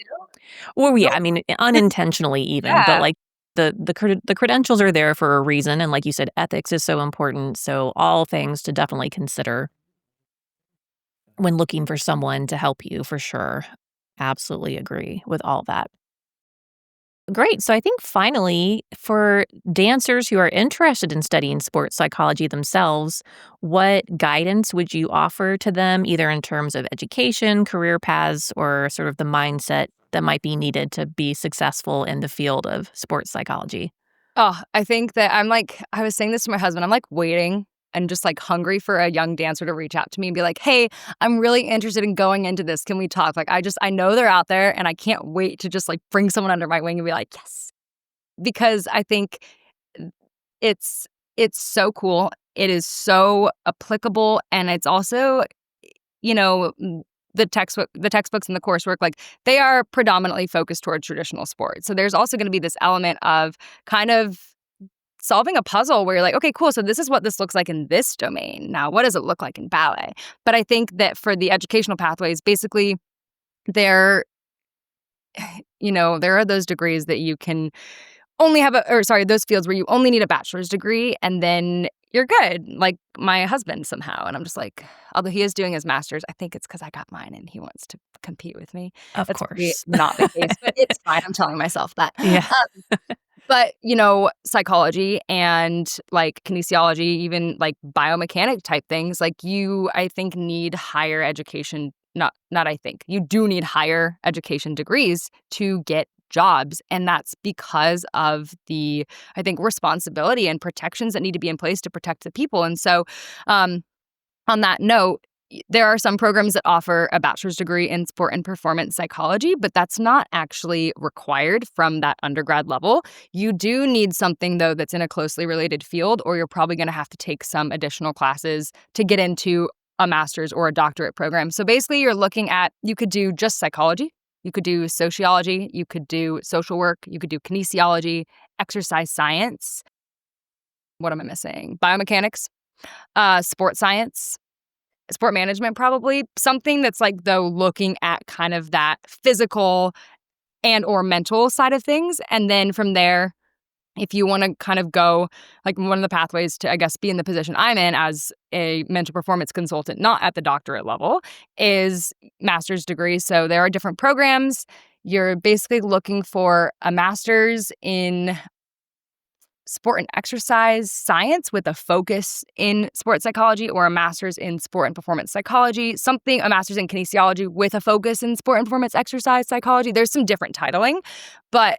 Well, yeah, No. I mean, unintentionally even, but Yeah. like the credentials are there for a reason, and like you said, ethics is so important. So all things to definitely consider when looking for someone to help you for sure. Absolutely agree with all that. Great. So I think finally, for dancers who are interested in studying sports psychology themselves, what guidance would you offer to them, either in terms of education, career paths, or sort of the mindset that might be needed to be successful in the field of sports psychology? Oh, I think that I was saying this to my husband, I'm like waiting and just like hungry for a young dancer to reach out to me and be like, "Hey, I'm really interested in going into this. Can we talk?" Like I know they're out there and I can't wait to just like bring someone under my wing and be like, "Yes." Because I think it's it's so cool. It is so applicable and it's also, you know, the textbooks and the coursework, like they are predominantly focused towards traditional sports. So there's also going to be this element of kind of solving a puzzle where you're like, okay, cool. So this is what this looks like in this domain. Now, what does it look like in ballet? But I think that for the educational pathways, basically, there, there are those degrees that you can only have those fields where you only need a bachelor's degree and then you're good. Like my husband somehow. And I'm just like, although he is doing his master's, I think it's because I got mine and he wants to compete with me. Of That's probably course. not the case, but it's fine. I'm telling myself that. Yeah, But, psychology and like kinesiology, even like biomechanic type things, like I think need higher education. Not I think. You do need higher education degrees to get jobs. And that's because of the, I think, responsibility and protections that need to be in place to protect the people. And so, on that note, there are some programs that offer a bachelor's degree in sport and performance psychology, but that's not actually required from that undergrad level. You do need something, though, that's in a closely related field, or you're probably going to have to take some additional classes to get into a master's or a doctorate program. So basically, you could do just psychology, you could do sociology, you could do social work, you could do kinesiology, exercise science. What am I missing? Biomechanics, sports science, sport management, probably something that's like, though, looking at kind of that physical and or mental side of things. And then from there, if you want to kind of go, like, one of the pathways to, I guess, be in the position I'm in as a mental performance consultant, not at the doctorate level, is master's degree. So there are different programs. You're basically looking for a master's in sport and exercise science with a focus in sports psychology, or a master's in sport and performance psychology, a master's in kinesiology with a focus in sport and performance exercise psychology. There's some different titling, but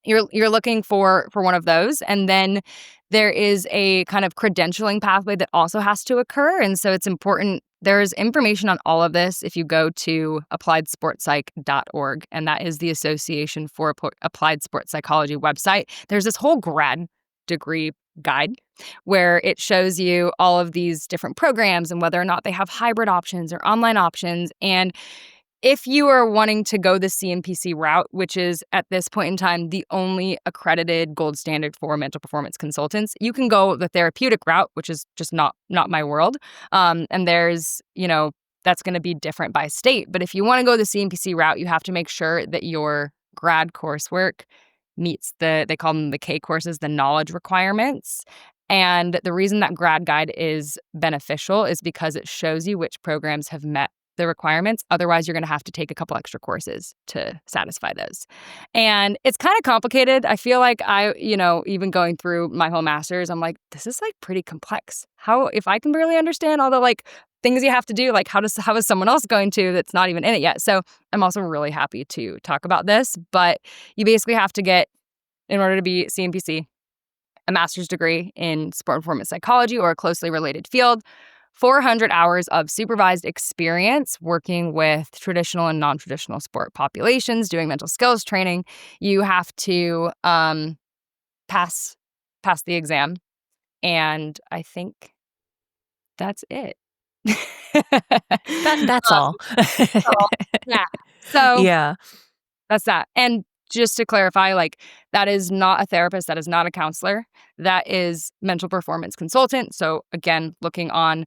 you're looking for one of those. And then there is a kind of credentialing pathway that also has to occur. And so it's important. There's information on all of this if you go to appliedsportspsych.org, and that is the Association for Applied Sports Psychology website. There's this whole grad degree guide where it shows you all of these different programs and whether or not they have hybrid options or online options. And if you are wanting to go the CMPC route, which is at this point in time the only accredited gold standard for mental performance consultants, you can go the therapeutic route, which is just not my world. And there's, that's going to be different by state. But if you want to go the CMPC route, you have to make sure that your grad coursework meets they call them the K courses, the knowledge requirements. And the reason that grad guide is beneficial is because it shows you which programs have met the requirements. Otherwise, you're going to have to take a couple extra courses to satisfy those. And it's kind of complicated. I feel like even going through my whole master's, I'm like, this is like pretty complex. If I can barely understand all the like things you have to do, like how is someone else going to that's not even in it yet? So I'm also really happy to talk about this, but you basically have to get, in order to be CMPC, a master's degree in sport and performance psychology or a closely related field, 400 hours of supervised experience working with traditional and non-traditional sport populations, doing mental skills training. You have to pass the exam. And I think that's it. That's all. So, yeah. So Yeah, that's that. And just to clarify, like, that is not a therapist, that is not a counselor. That is mental performance consultant. So again, looking at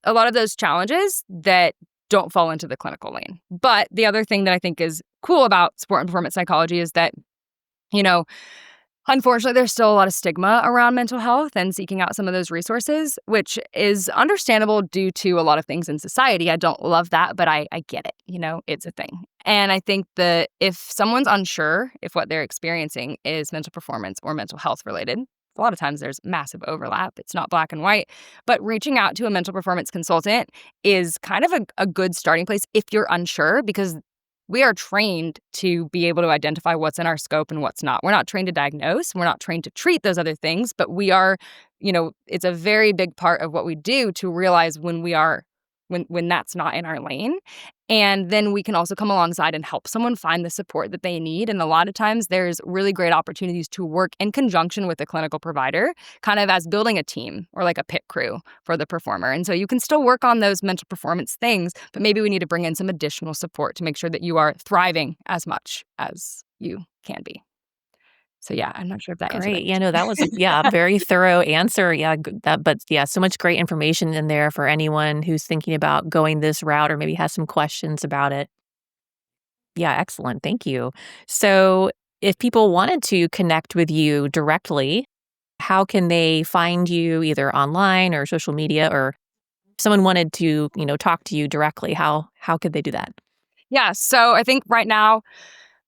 a lot of those challenges that don't fall into the clinical lane. But the other thing that I think is cool about sport and performance psychology is that, you know, unfortunately, there's still a lot of stigma around mental health and seeking out some of those resources, which is understandable due to a lot of things in society. I don't love that, but I get it. It's a thing. And I think that if someone's unsure if what they're experiencing is mental performance or mental health related, a lot of times there's massive overlap. It's not black and white. But reaching out to a mental performance consultant is kind of a good starting place if you're unsure, because we are trained to be able to identify what's in our scope and what's not. We're not trained to diagnose. We're not trained to treat those other things, but we are, it's a very big part of what we do to realize when that's not in our lane. And then we can also come alongside and help someone find the support that they need. And a lot of times there's really great opportunities to work in conjunction with a clinical provider, kind of as building a team or like a pit crew for the performer. And so you can still work on those mental performance things, but maybe we need to bring in some additional support to make sure that you are thriving as much as you can be. So yeah, I'm not sure if that answered great. that Yeah, no, that was a very thorough answer. Yeah, but yeah, so much great information in there for anyone who's thinking about going this route or maybe has some questions about it. Yeah, excellent. Thank you. So, if people wanted to connect with you directly, how can they find you either online or social media, or if someone wanted to, talk to you directly, how could they do that? Yeah, so I think right now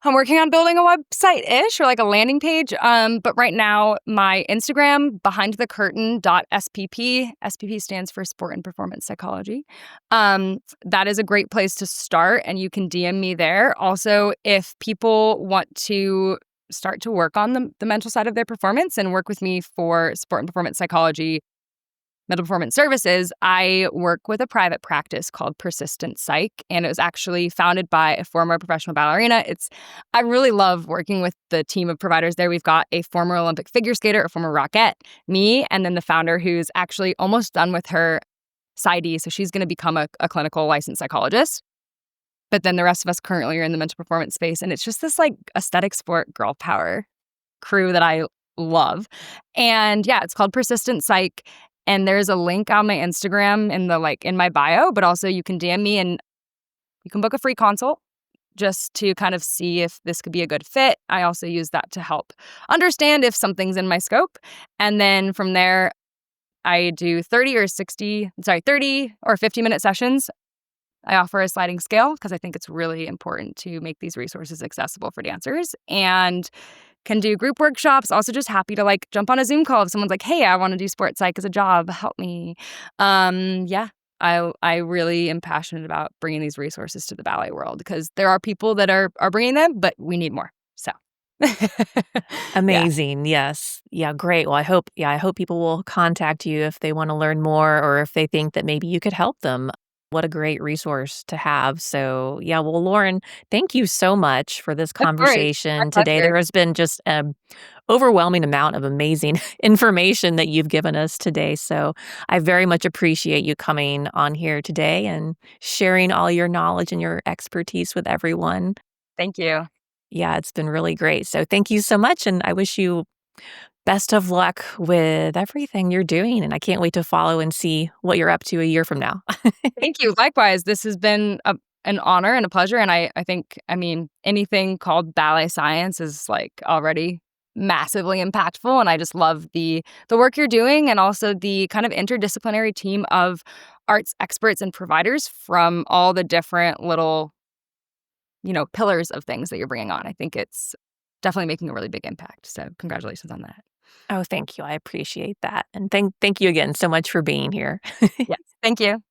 I'm working on building a website-ish or like a landing page. But right now, my Instagram, behindthecurtain.spp, SPP stands for Sport and Performance Psychology. That is a great place to start, and you can DM me there. Also, if people want to start to work on the mental side of their performance and work with me for sport and performance psychology, mental performance services, I work with a private practice called Persistent Psych, and it was actually founded by a former professional ballerina. I really love working with the team of providers there. We've got a former Olympic figure skater, a former rockette, me, and then the founder who's actually almost done with her PsyD, so she's going to become a clinical licensed psychologist. But then the rest of us currently are in the mental performance space, and it's just this like aesthetic sport girl power crew that I love. And yeah, it's called Persistent Psych. And there's a link on my Instagram in my bio, but also you can DM me and you can book a free consult just to kind of see if this could be a good fit. I also use that to help understand if something's in my scope. And then from there, I do 30 or 50-minute sessions. I offer a sliding scale because I think it's really important to make these resources accessible for dancers, and can do group workshops. Also just happy to like jump on a Zoom call if someone's like, hey, I want to do sports psych as a job. Help me. Yeah, I really am passionate about bringing these resources to the ballet world because there are people that are bringing them, but we need more. So yeah. Amazing. Yes. Yeah, great. Well, I hope people will contact you if they want to learn more or if they think that maybe you could help them. What a great resource to have. So, yeah, well, Lauren, thank you so much for this Of course. My conversation today. pleasure. There has been just an overwhelming amount of amazing information that you've given us today. So, I very much appreciate you coming on here today and sharing all your knowledge and your expertise with everyone. Thank you. Yeah, it's been really great. So, thank you so much. And I wish you best of luck with everything you're doing. And I can't wait to follow and see what you're up to a year from now. Thank you. Likewise, this has been an honor and a pleasure. And I think, anything called ballet science is like already massively impactful. And I just love the work you're doing and also the kind of interdisciplinary team of arts experts and providers from all the different little, pillars of things that you're bringing on. I think it's definitely making a really big impact. So congratulations on that. Oh, thank you. I appreciate that. And thank you again so much for being here. Yes. Thank you.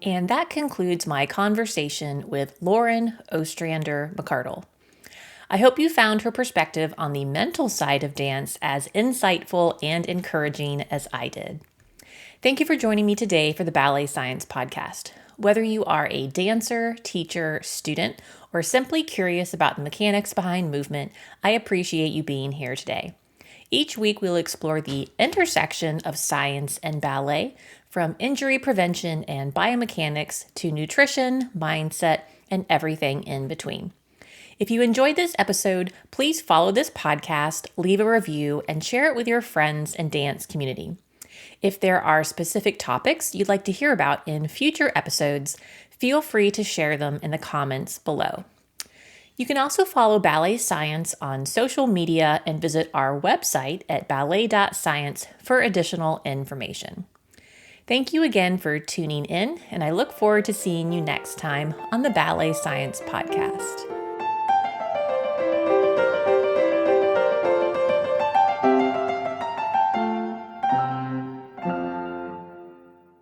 And that concludes my conversation with Lauren Ostrander McArdle. I hope you found her perspective on the mental side of dance as insightful and encouraging as I did. Thank you for joining me today for the Ballet Science Podcast. Whether you are a dancer, teacher, student, or simply curious about the mechanics behind movement, I appreciate you being here today. Each week, we'll explore the intersection of science and ballet, from injury prevention and biomechanics to nutrition, mindset, and everything in between. If you enjoyed this episode, please follow this podcast, leave a review, and share it with your friends and dance community. If there are specific topics you'd like to hear about in future episodes, feel free to share them in the comments below. You can also follow Ballet Science on social media and visit our website at ballet.science for additional information. Thank you again for tuning in, and I look forward to seeing you next time on the Ballet Science Podcast.